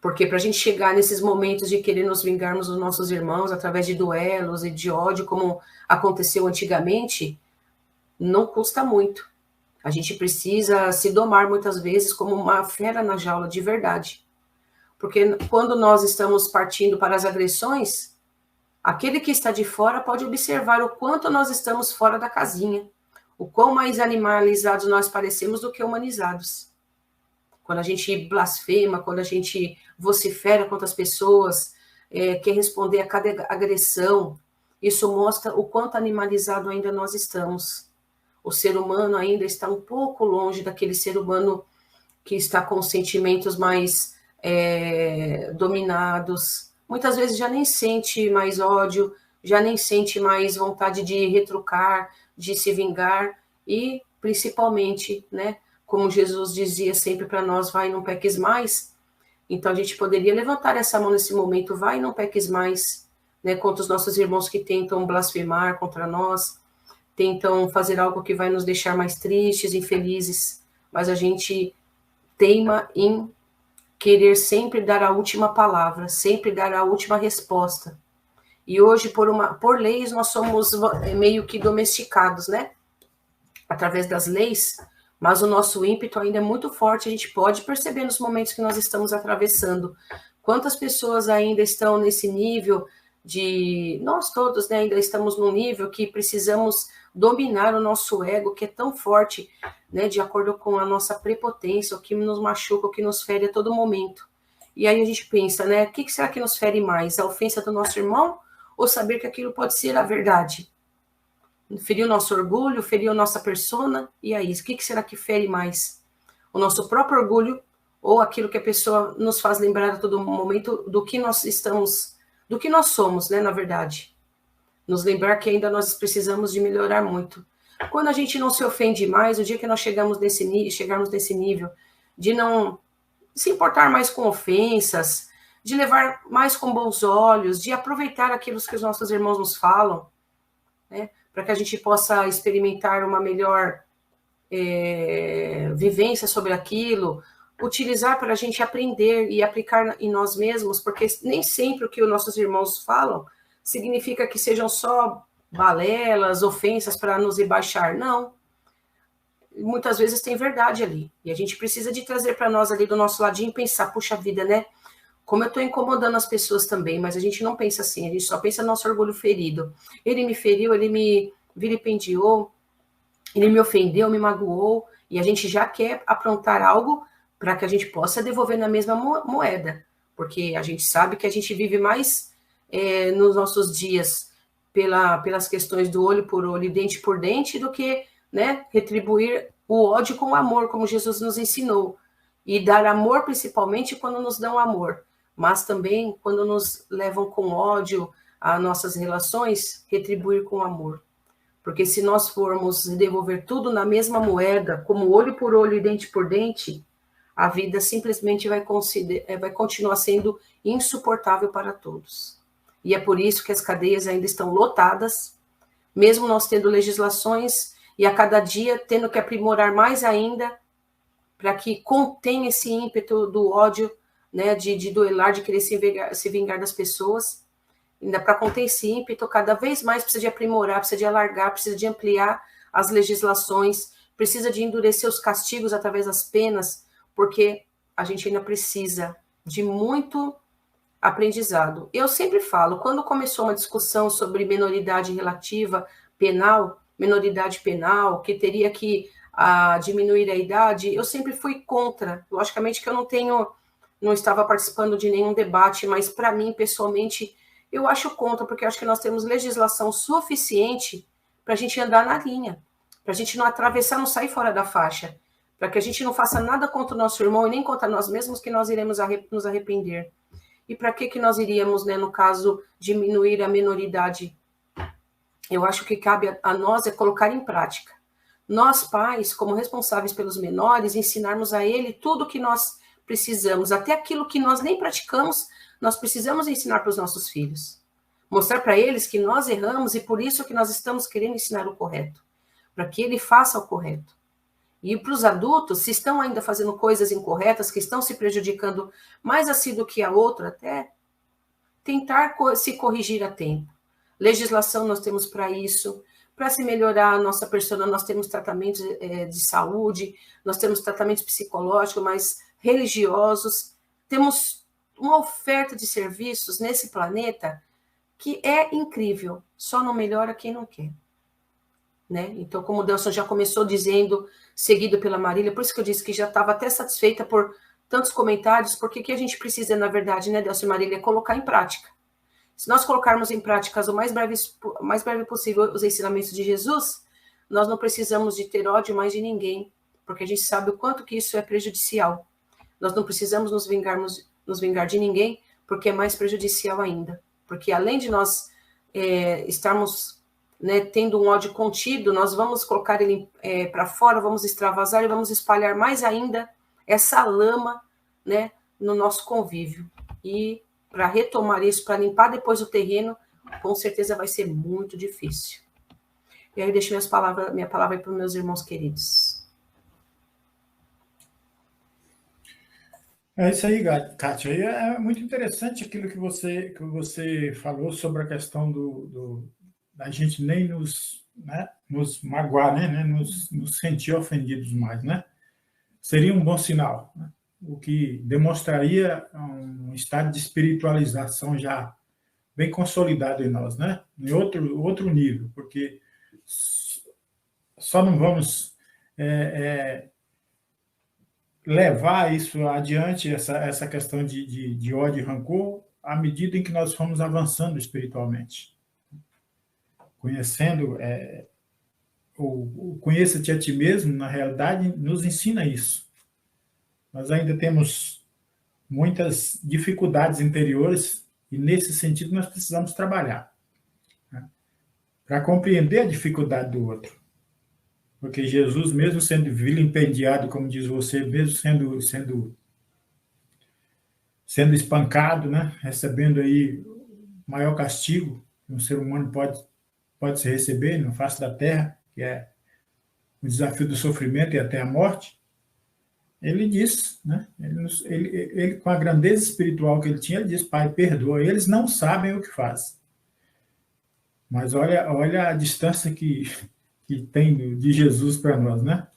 Porque para a gente chegar nesses momentos de querer nos vingarmos dos nossos irmãos através de duelos e de ódio, como aconteceu antigamente, não custa muito. A gente precisa se domar muitas vezes como uma fera na jaula de verdade. Porque quando nós estamos partindo para as agressões, aquele que está de fora pode observar o quanto nós estamos fora da casinha, o quão mais animalizados nós parecemos do que humanizados. Quando a gente blasfema, quando a gente vocifera contra as pessoas, quer responder a cada agressão, isso mostra o quanto animalizado ainda nós estamos. O ser humano ainda está um pouco longe daquele ser humano que está com sentimentos mais dominados. Muitas vezes já nem sente mais ódio, já nem sente mais vontade de retrucar, de se vingar e, principalmente, né, como Jesus dizia sempre para nós, vai e não peques mais. Então, a gente poderia levantar essa mão nesse momento, vai e não peques mais, né, contra os nossos irmãos que tentam blasfemar contra nós, tentam fazer algo que vai nos deixar mais tristes, infelizes, mas a gente teima em querer sempre dar a última palavra, sempre dar a última resposta. E hoje, por leis, nós somos meio que domesticados, né? Através das leis, mas o nosso ímpeto ainda é muito forte, a gente pode perceber nos momentos que nós estamos atravessando. Quantas pessoas ainda estão nesse nível nós todos, né, ainda estamos num nível que precisamos dominar o nosso ego, que é tão forte, né, de acordo com a nossa prepotência, o que nos machuca, o que nos fere a todo momento. E aí a gente pensa, né? O que será que nos fere mais? A ofensa do nosso irmão ou saber que aquilo pode ser a verdade? Feriu nosso orgulho, feriu nossa persona, e aí? O que será que fere mais? O nosso próprio orgulho ou aquilo que a pessoa nos faz lembrar a todo momento do que nós estamos, do que nós somos, né, na verdade. Nos lembrar que ainda nós precisamos de melhorar muito. Quando a gente não se ofende mais, o dia que nós chegarmos nesse nível de não se importar mais com ofensas, de levar mais com bons olhos, de aproveitar aquilo que os nossos irmãos nos falam, né, para que a gente possa experimentar uma melhor vivência sobre aquilo, utilizar para a gente aprender e aplicar em nós mesmos, porque nem sempre o que os nossos irmãos falam significa que sejam só balelas, ofensas para nos rebaixar, não. Muitas vezes tem verdade ali, e a gente precisa de trazer para nós ali do nosso ladinho e pensar, puxa vida, né? Como eu estou incomodando as pessoas também, mas a gente não pensa assim, a gente só pensa no nosso orgulho ferido. Ele me feriu, ele me vilipendiou, ele me ofendeu, me magoou, e a gente já quer aprontar algo para que a gente possa devolver na mesma moeda, porque a gente sabe que a gente vive mais nos nossos dias pelas questões do olho por olho e dente por dente do que, né, retribuir o ódio com amor, como Jesus nos ensinou, e dar amor principalmente quando nos dão amor, mas também quando nos levam com ódio a nossas relações, retribuir com amor. Porque se nós formos devolver tudo na mesma moeda, como olho por olho e dente por dente, a vida simplesmente vai continuar sendo insuportável para todos. E é por isso que as cadeias ainda estão lotadas, mesmo nós tendo legislações e a cada dia tendo que aprimorar mais ainda para que contenha esse ímpeto do ódio, né, de duelar, de querer se vingar das pessoas. Ainda para conter esse ímpeto, cada vez mais precisa de aprimorar, precisa de alargar, precisa de ampliar as legislações, precisa de endurecer os castigos através das penas, porque a gente ainda precisa de muito aprendizado. Eu sempre falo, quando começou uma discussão sobre minoridade relativa penal, minoridade penal, que teria que diminuir a idade, eu sempre fui contra. Logicamente que eu não estava participando de nenhum debate, mas para mim, pessoalmente, eu acho contra, porque eu acho que nós temos legislação suficiente para a gente andar na linha, para a gente não atravessar, não sair fora da faixa, para que a gente não faça nada contra o nosso irmão e nem contra nós mesmos, que nós iremos nos arrepender. E para que nós iríamos, né, no caso, diminuir a minoridade? Eu acho que cabe a nós colocar em prática. Nós, pais, como responsáveis pelos menores, ensinarmos a ele tudo o que nós precisamos, até aquilo que nós nem praticamos, nós precisamos ensinar para os nossos filhos. Mostrar para eles que nós erramos e por isso que nós estamos querendo ensinar o correto, para que ele faça o correto. E para os adultos, se estão ainda fazendo coisas incorretas, que estão se prejudicando mais assim do que a outra, até tentar se corrigir a tempo. Legislação nós temos para isso. Para se melhorar a nossa persona, nós temos tratamentos de saúde, nós temos tratamentos psicológicos, mas religiosos. Temos uma oferta de serviços nesse planeta que é incrível. Só não melhora quem não quer. Né? Então, como o Delson já começou dizendo, seguido pela Marília, por isso que eu disse que já estava até satisfeita por tantos comentários, porque o que a gente precisa, na verdade, né, Delson e Marília, é colocar em prática. Se nós colocarmos em prática o mais breve possível os ensinamentos de Jesus, nós não precisamos de ter ódio mais de ninguém, porque a gente sabe o quanto que isso é prejudicial. Nós não precisamos nos vingar de ninguém, porque é mais prejudicial ainda. Porque além de nós estarmos, né, tendo um ódio contido, nós vamos colocar ele para fora, vamos extravasar e vamos espalhar mais ainda essa lama, né, no nosso convívio. E para retomar isso, para limpar depois o terreno, com certeza vai ser muito difícil. E aí eu deixo minha palavra aí para os meus irmãos queridos. É isso aí, Kátia. E é muito interessante aquilo que você falou sobre a questão da gente nem nos magoar, né? Nos sentir ofendidos mais, né? Seria um bom sinal, né? O que demonstraria um estado de espiritualização já bem consolidado em nós, né? Em outro nível, porque só não vamos levar isso adiante, essa questão de ódio e rancor, à medida em que nós fomos avançando espiritualmente. Conhecendo, o Conheça-te a ti mesmo, na realidade, nos ensina isso. Nós ainda temos muitas dificuldades interiores e, nesse sentido, nós precisamos trabalhar, né, para compreender a dificuldade do outro. Porque Jesus, mesmo sendo vilipendiado, como diz você, mesmo sendo espancado, né, recebendo aí o maior castigo que um ser humano pode se receber na face da terra, que é o desafio do sofrimento e até a morte, ele diz, né, ele com a grandeza espiritual que ele tinha, ele diz: Pai, perdoa, eles não sabem o que fazem. Mas olha a distância que tem de Jesus para nós, né?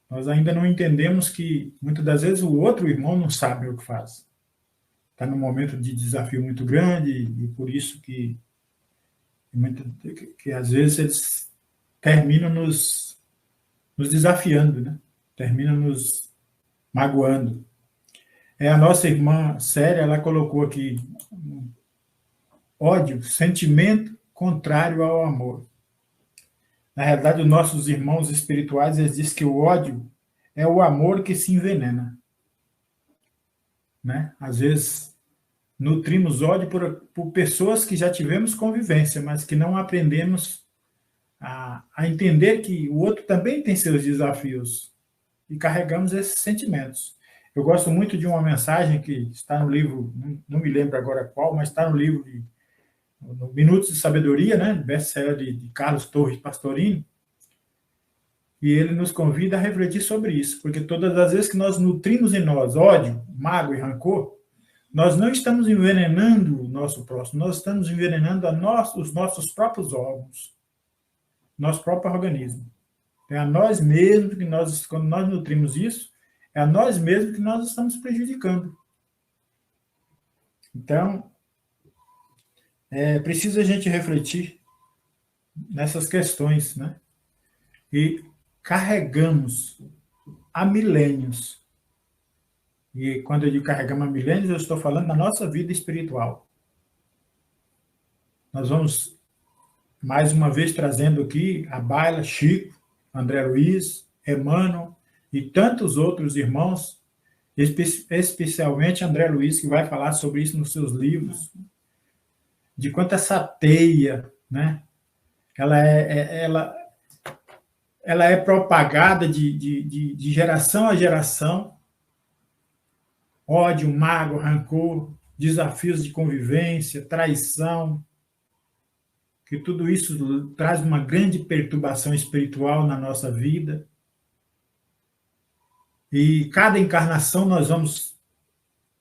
Nós ainda não entendemos que, muitas das vezes, o outro irmão não sabe o que faz. Está num momento de desafio muito grande e por isso que às vezes eles terminam nos desafiando, né? Terminam nos magoando. A nossa irmã Célia, ela colocou aqui: ódio, sentimento contrário ao amor. Na realidade, os nossos irmãos espirituais, eles dizem que o ódio é o amor que se envenena, né? Às vezes, nutrimos ódio por pessoas que já tivemos convivência, mas que não aprendemos a entender que o outro também tem seus desafios e carregamos esses sentimentos. Eu gosto muito de uma mensagem que está no livro, não me lembro agora qual, mas está no livro no Minutos de Sabedoria, né, best-seller de Carlos Torres Pastorini, e ele nos convida a refletir sobre isso, porque todas as vezes que nós nutrimos em nós ódio, mágoa e rancor, nós não estamos envenenando o nosso próximo, nós estamos envenenando os nossos próprios órgãos, nosso próprio organismo. É a nós mesmos que quando nós nutrimos isso, é a nós mesmos que nós estamos prejudicando. Então, precisa a gente refletir nessas questões, né? E carregamos há milênios. E quando eu digo carregamos há milênios, eu estou falando da nossa vida espiritual. Nós vamos, mais uma vez, trazendo aqui a Baila, Chico, André Luiz, Emmanuel e tantos outros irmãos, especialmente André Luiz, que vai falar sobre isso nos seus livros, de quanto essa teia, né, ela é propagada de geração a geração, ódio, mágoa, rancor, desafios de convivência, traição, que tudo isso traz uma grande perturbação espiritual na nossa vida. E cada encarnação nós vamos...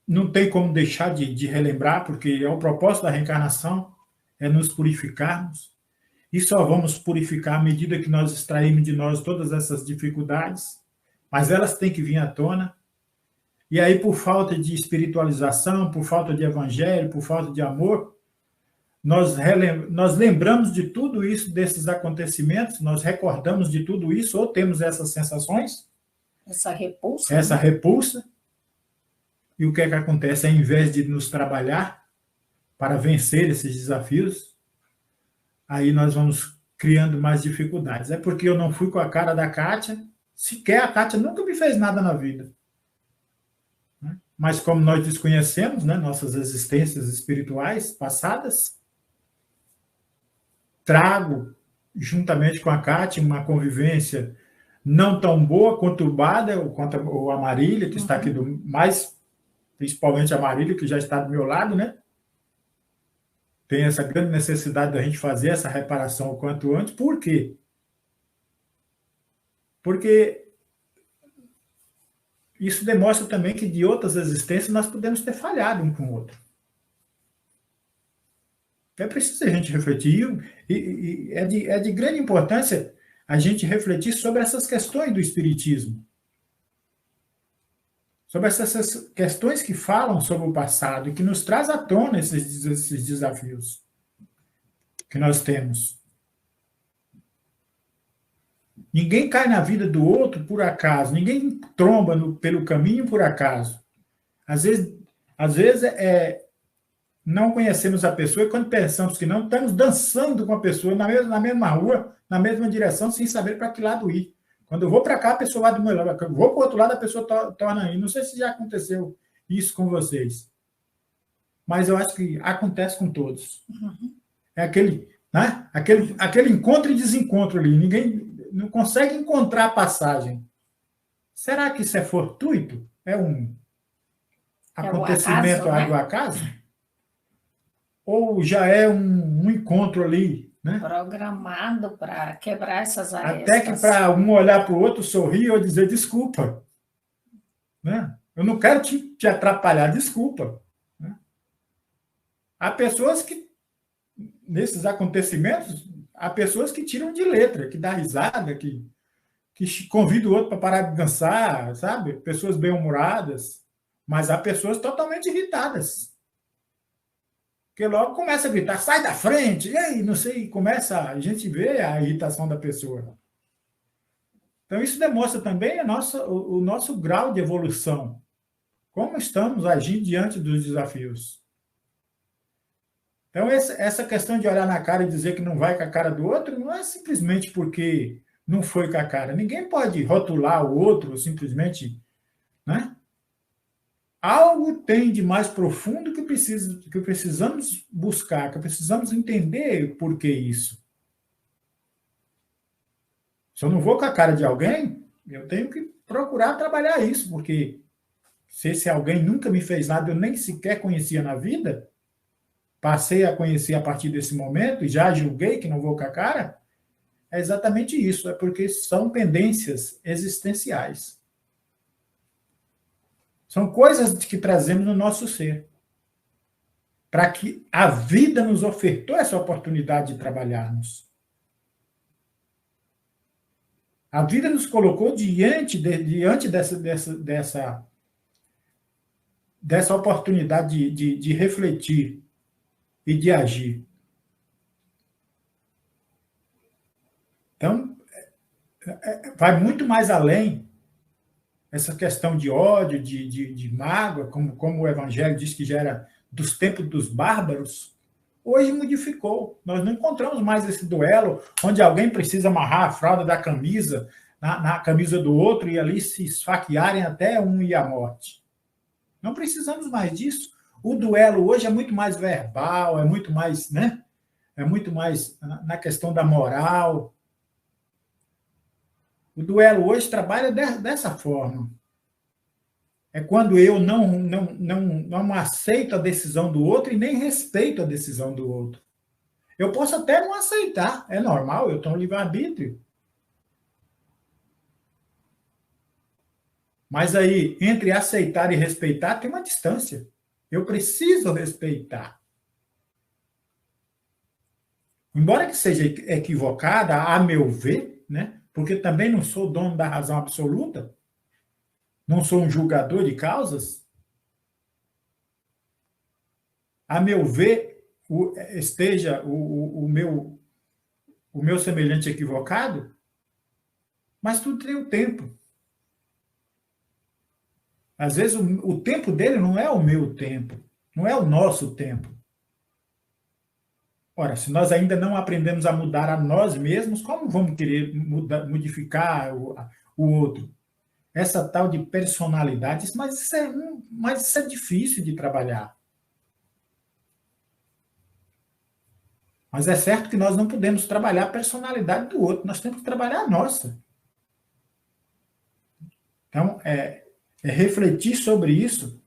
Não tem como deixar de relembrar, porque é o propósito da reencarnação, é nos purificarmos. E só vamos purificar à medida que nós extrairmos de nós todas essas dificuldades, mas elas têm que vir à tona. E aí, por falta de espiritualização, por falta de evangelho, por falta de amor, nós lembramos de tudo isso, desses acontecimentos, nós recordamos de tudo isso, ou temos essas sensações. Essa repulsa. Essa repulsa. E o que é que acontece? Ao invés de nos trabalhar para vencer esses desafios, aí nós vamos criando mais dificuldades. É porque eu não fui com a cara da Kátia, sequer a Kátia nunca me fez nada na vida. Mas como nós desconhecemos, né, nossas existências espirituais passadas, trago, juntamente com a Kátia, uma convivência não tão boa, conturbada, quanto a Marília, que está aqui principalmente a Marília, que já está do meu lado, né? Tem essa grande necessidade da gente fazer essa reparação o quanto antes. Por quê? Porque isso demonstra também que de outras existências nós podemos ter falhado um com o outro. É preciso a gente refletir, e é de grande importância a gente refletir sobre essas questões do espiritismo. Sobre essas questões que falam sobre o passado e que nos traz à tona esses desafios que nós temos. Ninguém cai na vida do outro por acaso. Ninguém tromba pelo caminho por acaso. Às vezes não conhecemos a pessoa e quando pensamos que não, estamos dançando com a pessoa na mesma rua, na mesma direção, sem saber para que lado ir. Quando eu vou para cá, a pessoa vai do meu lado. Quando eu vou para o outro lado, a pessoa torna aí. Não sei se já aconteceu isso com vocês. Mas eu acho que acontece com todos. É aquele encontro e desencontro ali. Ninguém não consegue encontrar a passagem. Será que isso é fortuito? É um acontecimento do acaso? Ou já é um encontro ali, né? Programado para quebrar essas arestas. Até que para um olhar para o outro, sorrir ou dizer desculpa. Né? Eu não quero te atrapalhar, desculpa. Né? Há pessoas que, nesses acontecimentos, há pessoas que tiram de letra, que dá risada, que convidam o outro para parar de dançar, sabe? Pessoas bem-humoradas, mas há pessoas totalmente irritadas. Porque logo começa a gritar, sai da frente, e aí, não sei, a gente vê a irritação da pessoa. Então, isso demonstra também o nosso grau de evolução. Como estamos agindo diante dos desafios. Então, essa questão de olhar na cara e dizer que não vai com a cara do outro, não é simplesmente porque não foi com a cara. Ninguém pode rotular o outro simplesmente, né? Algo tem de mais profundo que precisamos buscar, que precisamos entender por que isso. Se eu não vou com a cara de alguém, eu tenho que procurar trabalhar isso, porque se esse alguém nunca me fez nada, eu nem sequer conhecia na vida, passei a conhecer a partir desse momento e já julguei que não vou com a cara, é exatamente isso, é porque são pendências existenciais. São coisas que trazemos no nosso ser. Para que a vida nos ofertou essa oportunidade de trabalharmos. A vida nos colocou diante dessa oportunidade de refletir e de agir. Então, vai muito mais além essa questão de ódio, de mágoa, como o Evangelho diz que já era dos tempos dos bárbaros, hoje modificou. Nós não encontramos mais esse duelo onde alguém precisa amarrar a fralda da camisa na camisa do outro e ali se esfaquearem até um ir à morte. Não precisamos mais disso. O duelo hoje é muito mais verbal, é muito mais, né? É muito mais na questão da moral. O duelo hoje trabalha dessa forma. É quando eu não aceito a decisão do outro e nem respeito a decisão do outro. Eu posso até não aceitar, é normal, eu tenho livre-arbítrio. Mas aí, entre aceitar e respeitar, tem uma distância. Eu preciso respeitar. Embora que seja equivocada, a meu ver, né? Porque também não sou dono da razão absoluta, não sou um julgador de causas, a meu ver, esteja o meu semelhante equivocado, mas tudo tem um tempo. Às vezes o tempo dele não é o meu tempo, não é o nosso tempo. Ora, se nós ainda não aprendemos a mudar a nós mesmos, como vamos querer modificar o outro? Essa tal de personalidade, mas isso é difícil de trabalhar. Mas é certo que nós não podemos trabalhar a personalidade do outro, nós temos que trabalhar a nossa. Então, refletir sobre isso,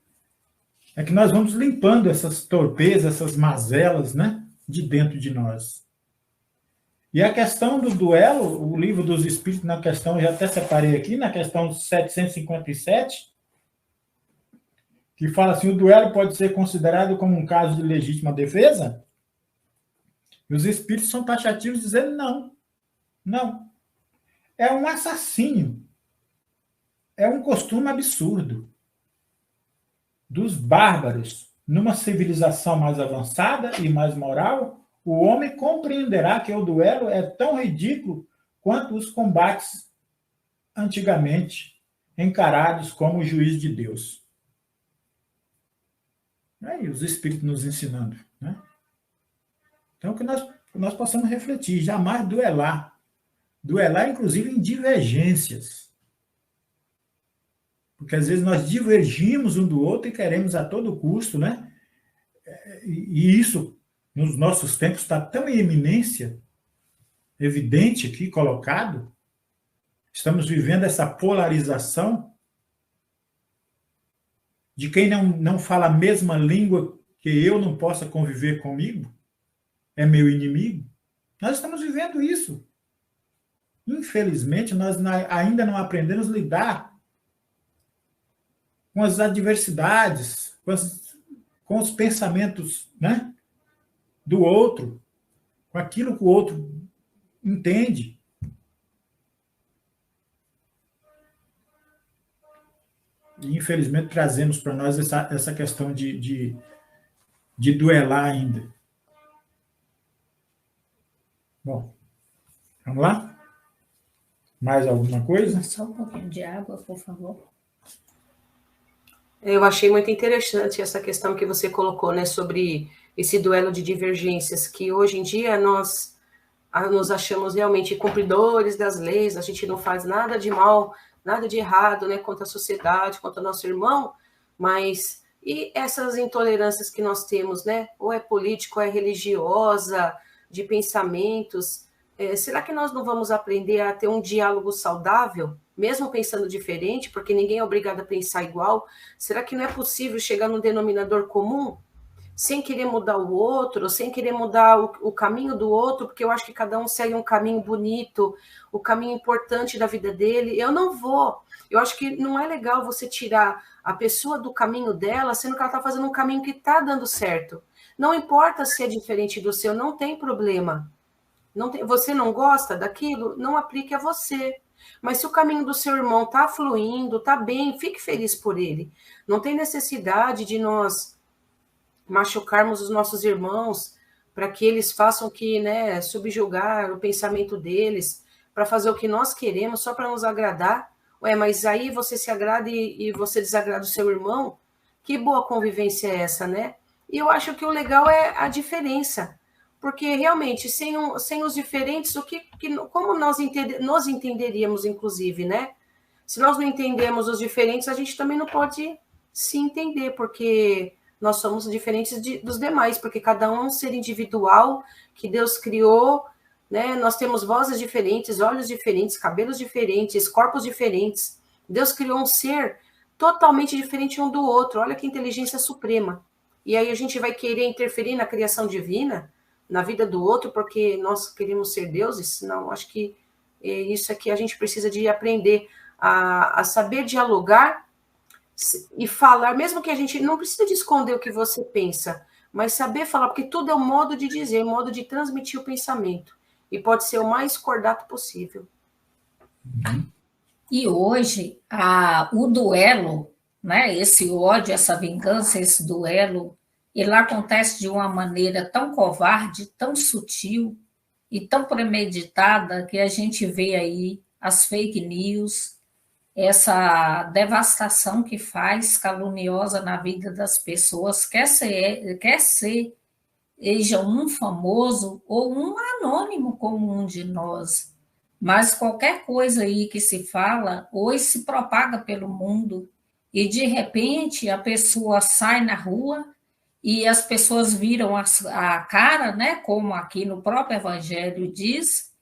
é que nós vamos limpando essas torpezas, essas mazelas, né? De dentro de nós. E a questão do duelo, o Livro dos Espíritos, na questão, já até separei aqui, na questão 757, que fala assim, o duelo pode ser considerado como um caso de legítima defesa? E os Espíritos são taxativos dizendo não. É um assassínio. É um costume absurdo dos bárbaros. Numa civilização mais avançada e mais moral, o homem compreenderá que o duelo é tão ridículo quanto os combates antigamente encarados como o juiz de Deus. Aí os Espíritos nos ensinando, né? Então, que nós possamos refletir, jamais duelar. Duelar, inclusive, em divergências. Porque, às vezes, nós divergimos um do outro e queremos a todo custo, né? E isso, nos nossos tempos, está tão em eminência, evidente aqui, colocado. Estamos vivendo essa polarização de quem não fala a mesma língua que eu não possa conviver comigo, é meu inimigo. Nós estamos vivendo isso. Infelizmente, nós ainda não aprendemos a lidar com as adversidades, com os pensamentos, né, do outro, com aquilo que o outro entende. E, infelizmente, trazemos para nós essa questão de duelar ainda. Bom, vamos lá? Mais alguma coisa? Só um pouquinho de água, por favor. Eu achei muito interessante essa questão que você colocou, né, sobre esse duelo de divergências, que hoje em dia nós nos achamos realmente cumpridores das leis, a gente não faz nada de mal, nada de errado, né, contra a sociedade, contra o nosso irmão, mas e essas intolerâncias que nós temos, né, ou é político, ou é religiosa, de pensamentos, será que nós não vamos aprender a ter um diálogo saudável, mesmo pensando diferente, porque ninguém é obrigado a pensar igual? Será que não é possível chegar num denominador comum, sem querer mudar o outro, sem querer mudar o caminho do outro, porque eu acho que cada um segue um caminho bonito, o caminho importante da vida dele? Eu acho que não é legal você tirar a pessoa do caminho dela, sendo que ela está fazendo um caminho que está dando certo. Não importa se é diferente do seu, não tem problema. Você não gosta daquilo? Não aplique a você. Mas se o caminho do seu irmão está fluindo, está bem, fique feliz por ele. Não tem necessidade de nós machucarmos os nossos irmãos para que eles façam subjugar o pensamento deles, para fazer o que nós queremos só para nos agradar. Mas aí você se agrada e você desagrada o seu irmão? Que boa convivência é essa, né? E eu acho que o legal é a diferença, porque realmente sem os diferentes, como nós entenderíamos, inclusive, né? Se nós não entendemos os diferentes, a gente também não pode se entender, porque nós somos diferentes dos demais, porque cada um é um ser individual que Deus criou, né? Nós temos vozes diferentes, olhos diferentes, cabelos diferentes, corpos diferentes. Deus criou um ser totalmente diferente um do outro. Olha que inteligência suprema. E aí a gente vai querer interferir na criação divina, na vida do outro, porque nós queremos ser deuses? Não, acho que isso aqui a gente precisa de aprender a saber dialogar e falar, mesmo que a gente não precisa de esconder o que você pensa, mas saber falar, porque tudo é um modo de dizer, um modo de transmitir o pensamento, e pode ser o mais cordato possível. E hoje, o duelo, né, esse ódio, essa vingança, esse duelo, ele acontece de uma maneira tão covarde, tão sutil e tão premeditada, que a gente vê aí as fake news, essa devastação que faz caluniosa na vida das pessoas, quer seja um famoso ou um anônimo como um de nós, mas qualquer coisa aí que se fala, hoje se propaga pelo mundo, e de repente a pessoa sai na rua e as pessoas viram a cara, né, como aqui no próprio Evangelho diz,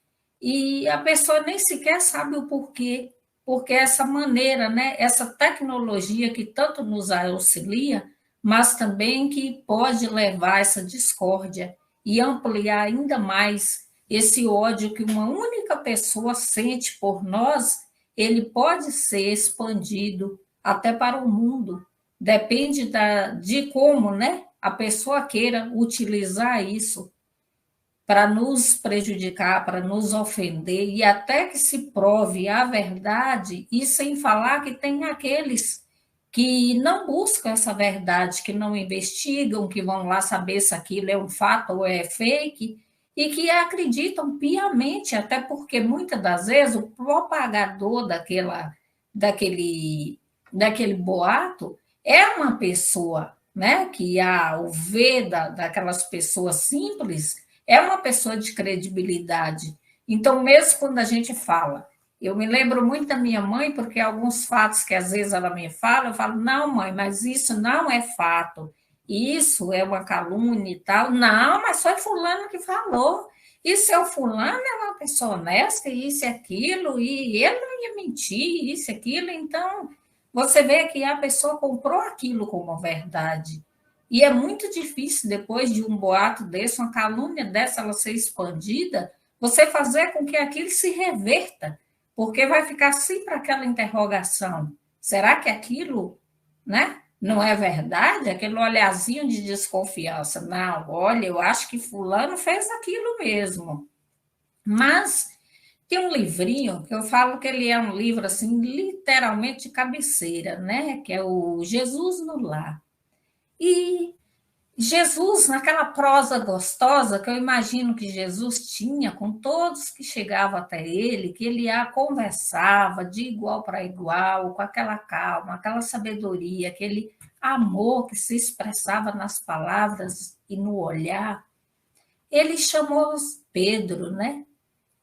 e a pessoa nem sequer sabe o porquê, porque essa maneira, né, essa tecnologia que tanto nos auxilia, mas também que pode levar essa discórdia e ampliar ainda mais esse ódio que uma única pessoa sente por nós, ele pode ser expandido até para o mundo. Depende de como, né, a pessoa queira utilizar isso para nos prejudicar, para nos ofender, e até que se prove a verdade, e sem falar que tem aqueles que não buscam essa verdade, que não investigam, que vão lá saber se aquilo é um fato ou é fake, e que acreditam piamente, até porque muitas das vezes o propagador daquele boato é uma pessoa, né, que ao ver daquelas pessoas simples, é uma pessoa de credibilidade. Então, mesmo quando a gente fala, eu me lembro muito da minha mãe, porque alguns fatos que às vezes ela me fala, eu falo, não, mãe, mas isso não é fato, isso é uma calúnia e tal. Não, mas foi fulano que falou. E seu fulano é uma pessoa honesta, isso e aquilo, e ele não ia mentir, isso e aquilo. Então, você vê que a pessoa comprou aquilo como verdade. E é muito difícil, depois de um boato desse, uma calúnia dessa, ela ser expandida, você fazer com que aquilo se reverta, porque vai ficar sempre aquela interrogação. Será que aquilo, né, não é verdade? Aquele olhazinho de desconfiança. Não, olha, eu acho que fulano fez aquilo mesmo. Mas tem um livrinho que eu falo que ele é um livro assim, literalmente de cabeceira, né? Que é o Jesus no Lar. E Jesus, naquela prosa gostosa que eu imagino que Jesus tinha com todos que chegavam até ele, que ele conversava de igual para igual, com aquela calma, aquela sabedoria, aquele amor que se expressava nas palavras e no olhar, ele chamou Pedro, né?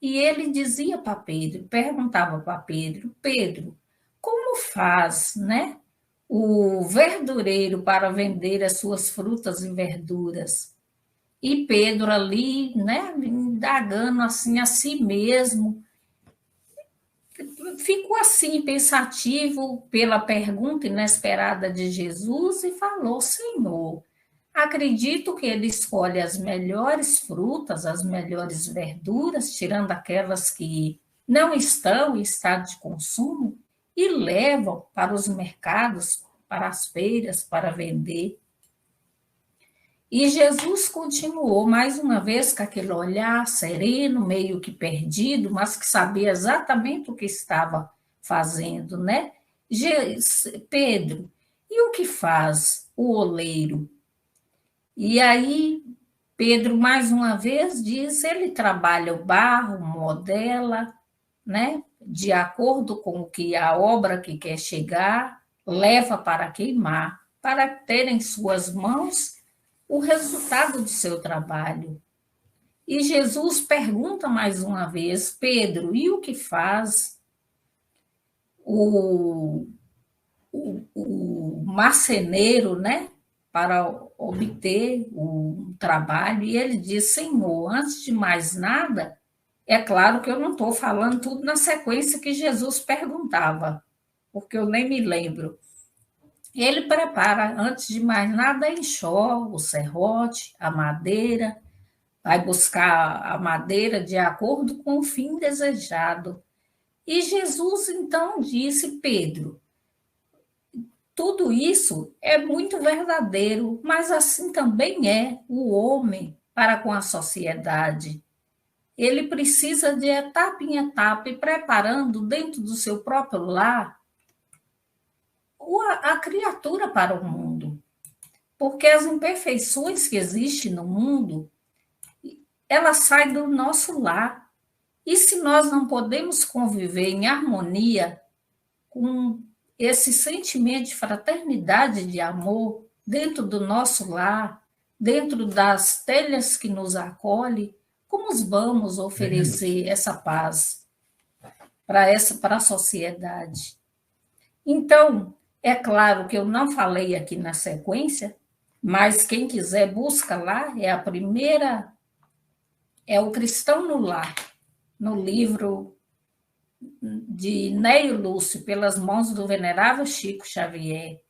E ele dizia para Pedro, perguntava para Pedro, Pedro, como faz, né, o verdureiro para vender as suas frutas e verduras? E Pedro ali, né, indagando assim a si mesmo, ficou assim pensativo pela pergunta inesperada de Jesus e falou: Senhor, acredito que ele escolhe as melhores frutas, as melhores verduras, tirando aquelas que não estão em estado de consumo, e levam para os mercados, para as feiras, para vender. E Jesus continuou mais uma vez com aquele olhar sereno, meio que perdido, mas que sabia exatamente o que estava fazendo, né? Pedro, e o que faz o oleiro? E aí, Pedro, mais uma vez, diz: ele trabalha o barro, modela, né? De acordo com o que a obra que quer chegar, leva para queimar, para ter em suas mãos o resultado do seu trabalho. E Jesus pergunta mais uma vez: Pedro, e o que faz o marceneiro, né, para obter o trabalho? E ele diz: Senhor, antes de mais nada, é claro que eu não estou falando tudo na sequência que Jesus perguntava, porque eu nem me lembro. Ele prepara, antes de mais nada, a enxó, o serrote, a madeira, vai buscar a madeira de acordo com o fim desejado. E Jesus então disse: Pedro, tudo isso é muito verdadeiro, mas assim também é o homem para com a sociedade. Ele precisa de etapa em etapa e preparando dentro do seu próprio lar a criatura para o mundo. Porque as imperfeições que existem no mundo, elas saem do nosso lar. E se nós não podemos conviver em harmonia com esse sentimento de fraternidade, de amor, dentro do nosso lar, dentro das telhas que nos acolhem, como vamos oferecer essa paz para a sociedade? Então, é claro que eu não falei aqui na sequência, mas quem quiser busca lá, é a primeira, é o Cristão no Lar, no livro de Neio Lúcio, pelas mãos do venerável Chico Xavier.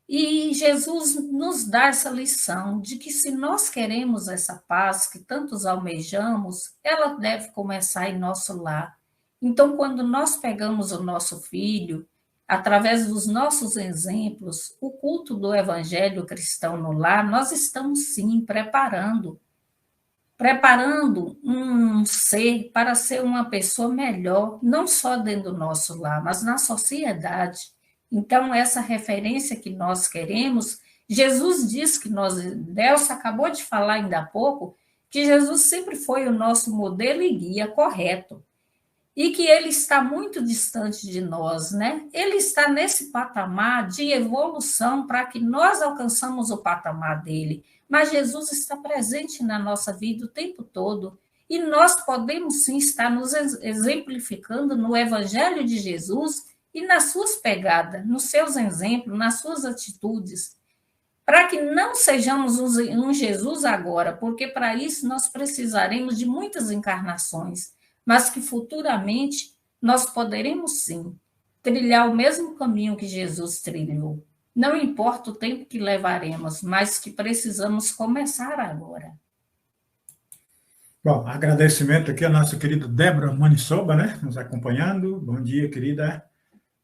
E Jesus nos dá essa lição de que se nós queremos essa paz que tantos almejamos, ela deve começar em nosso lar. Então, quando nós pegamos o nosso filho, através dos nossos exemplos, o culto do Evangelho cristão no lar, nós estamos sim preparando um ser para ser uma pessoa melhor, não só dentro do nosso lar, mas na sociedade. Então, essa referência que nós queremos, Jesus diz que nós, Nelson acabou de falar ainda há pouco, que Jesus sempre foi o nosso modelo e guia correto, e que ele está muito distante de nós, né? Ele está nesse patamar de evolução para que nós alcançamos o patamar dele, mas Jesus está presente na nossa vida o tempo todo, e nós podemos sim estar nos exemplificando no Evangelho de Jesus e nas suas pegadas, nos seus exemplos, nas suas atitudes, para que não sejamos um Jesus agora, porque para isso nós precisaremos de muitas encarnações, mas que futuramente nós poderemos sim trilhar o mesmo caminho que Jesus trilhou. Não importa o tempo que levaremos, mas que precisamos começar agora. Bom, agradecimento aqui à nossa querida Débora Manisoba, né, nos acompanhando. Bom dia, querida.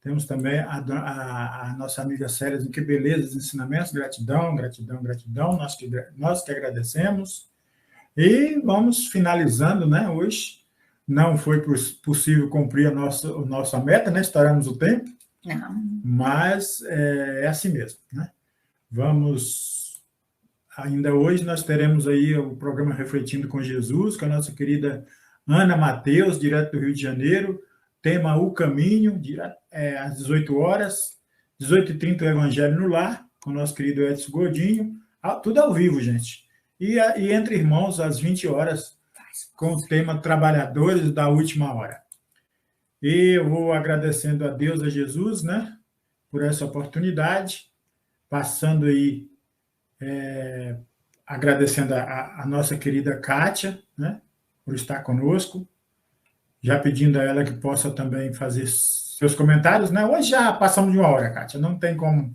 Temos também a nossa amiga Célia, que beleza dos ensinamentos. Gratidão, gratidão, gratidão. Nós que agradecemos. E vamos finalizando, né? Hoje não foi possível cumprir a nossa meta, né? Estouramos o tempo. Não. Mas é assim mesmo, né? Ainda hoje nós teremos aí o programa Refletindo com Jesus, com a nossa querida Ana Mateus, direto do Rio de Janeiro. Tema O Caminho, às 18 horas, 18h30 o Evangelho no Lar, com o nosso querido Edson Godinho, tudo ao vivo, gente. E Entre Irmãos, às 20 horas, com o tema Trabalhadores da Última Hora. E eu vou agradecendo a Deus, a Jesus, né, por essa oportunidade, passando aí, agradecendo a nossa querida Kátia, né, por estar conosco, já pedindo a ela que possa também fazer seus comentários, né? Hoje já passamos de 1 hora, Kátia, não tem como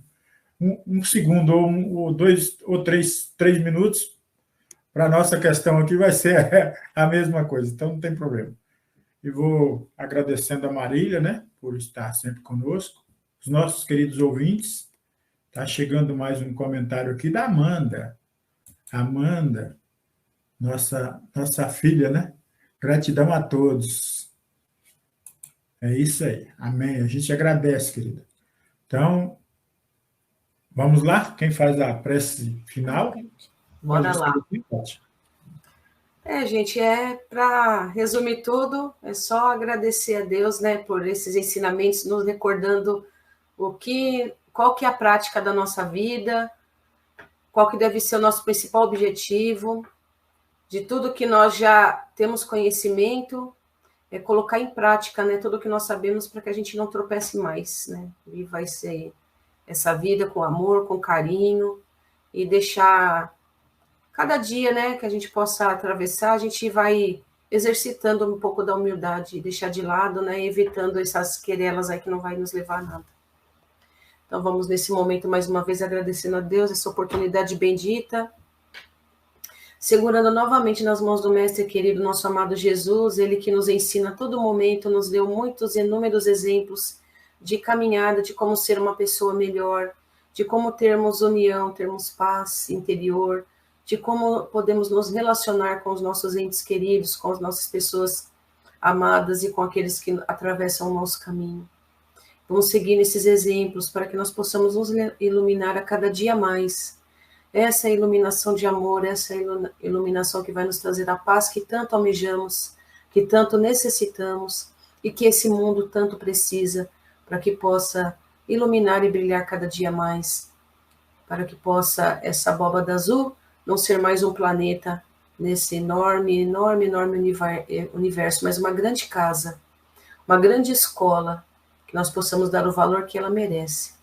um segundo ou 2 ou 3 minutos para a nossa questão aqui vai ser a mesma coisa, então não tem problema. E vou agradecendo a Marília, né, por estar sempre conosco, os nossos queridos ouvintes. Está chegando mais um comentário aqui da Amanda. Amanda, nossa filha, né? Gratidão a todos. É isso aí. Amém. A gente agradece, querida. Então, vamos lá? Quem faz a prece final? Bora lá. Gente, para resumir tudo, é só agradecer a Deus, né, por esses ensinamentos, nos recordando qual que é a prática da nossa vida, qual que deve ser o nosso principal objetivo, de tudo que nós já temos conhecimento, colocar em prática, né, tudo que nós sabemos para que a gente não tropece mais, né, e vai ser essa vida com amor, com carinho, e deixar cada dia, né, que a gente possa atravessar, a gente vai exercitando um pouco da humildade, deixar de lado, né, evitando essas querelas aí que não vai nos levar a nada. Então vamos nesse momento mais uma vez agradecendo a Deus essa oportunidade bendita, segurando novamente nas mãos do Mestre querido, nosso amado Jesus, ele que nos ensina a todo momento, nos deu muitos e inúmeros exemplos de caminhada, de como ser uma pessoa melhor, de como termos união, termos paz interior, de como podemos nos relacionar com os nossos entes queridos, com as nossas pessoas amadas e com aqueles que atravessam o nosso caminho. Vamos seguir nesses exemplos para que nós possamos nos iluminar a cada dia mais. Essa iluminação de amor, essa iluminação que vai nos trazer a paz que tanto almejamos, que tanto necessitamos e que esse mundo tanto precisa, para que possa iluminar e brilhar cada dia mais, para que possa essa abóbada azul não ser mais um planeta nesse enorme, enorme, enorme universo, mas uma grande casa, uma grande escola, que nós possamos dar o valor que ela merece.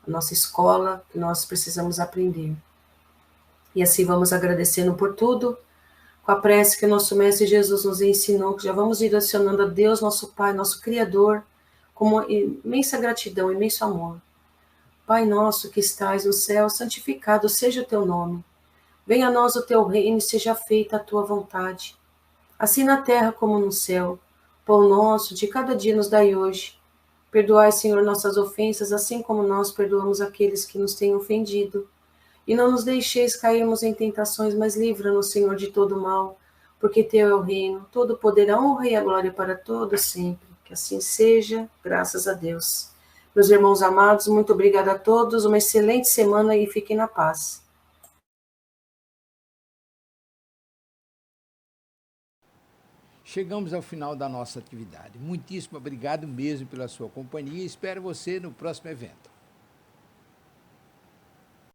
A nossa escola, que nós precisamos aprender. E assim vamos agradecendo por tudo, com a prece que o nosso Mestre Jesus nos ensinou, que já vamos direcionando a Deus, nosso Pai, nosso Criador, com uma imensa gratidão, imenso amor. Pai nosso que estais no céu, santificado seja o teu nome. Venha a nós o teu reino e seja feita a tua vontade, assim na terra como no céu. Pão nosso de cada dia nos dai hoje. Perdoai, Senhor, nossas ofensas, assim como nós perdoamos aqueles que nos têm ofendido. E não nos deixeis cairmos em tentações, mas livra-nos, Senhor, de todo mal, porque teu é o reino, todo o poder, a honra e a glória para todos sempre. Que assim seja, graças a Deus. Meus irmãos amados, muito obrigada a todos, uma excelente semana e fiquem na paz. chegamos ao final da nossa atividade. Muitíssimo obrigado mesmo pela sua companhia e espero você no próximo evento.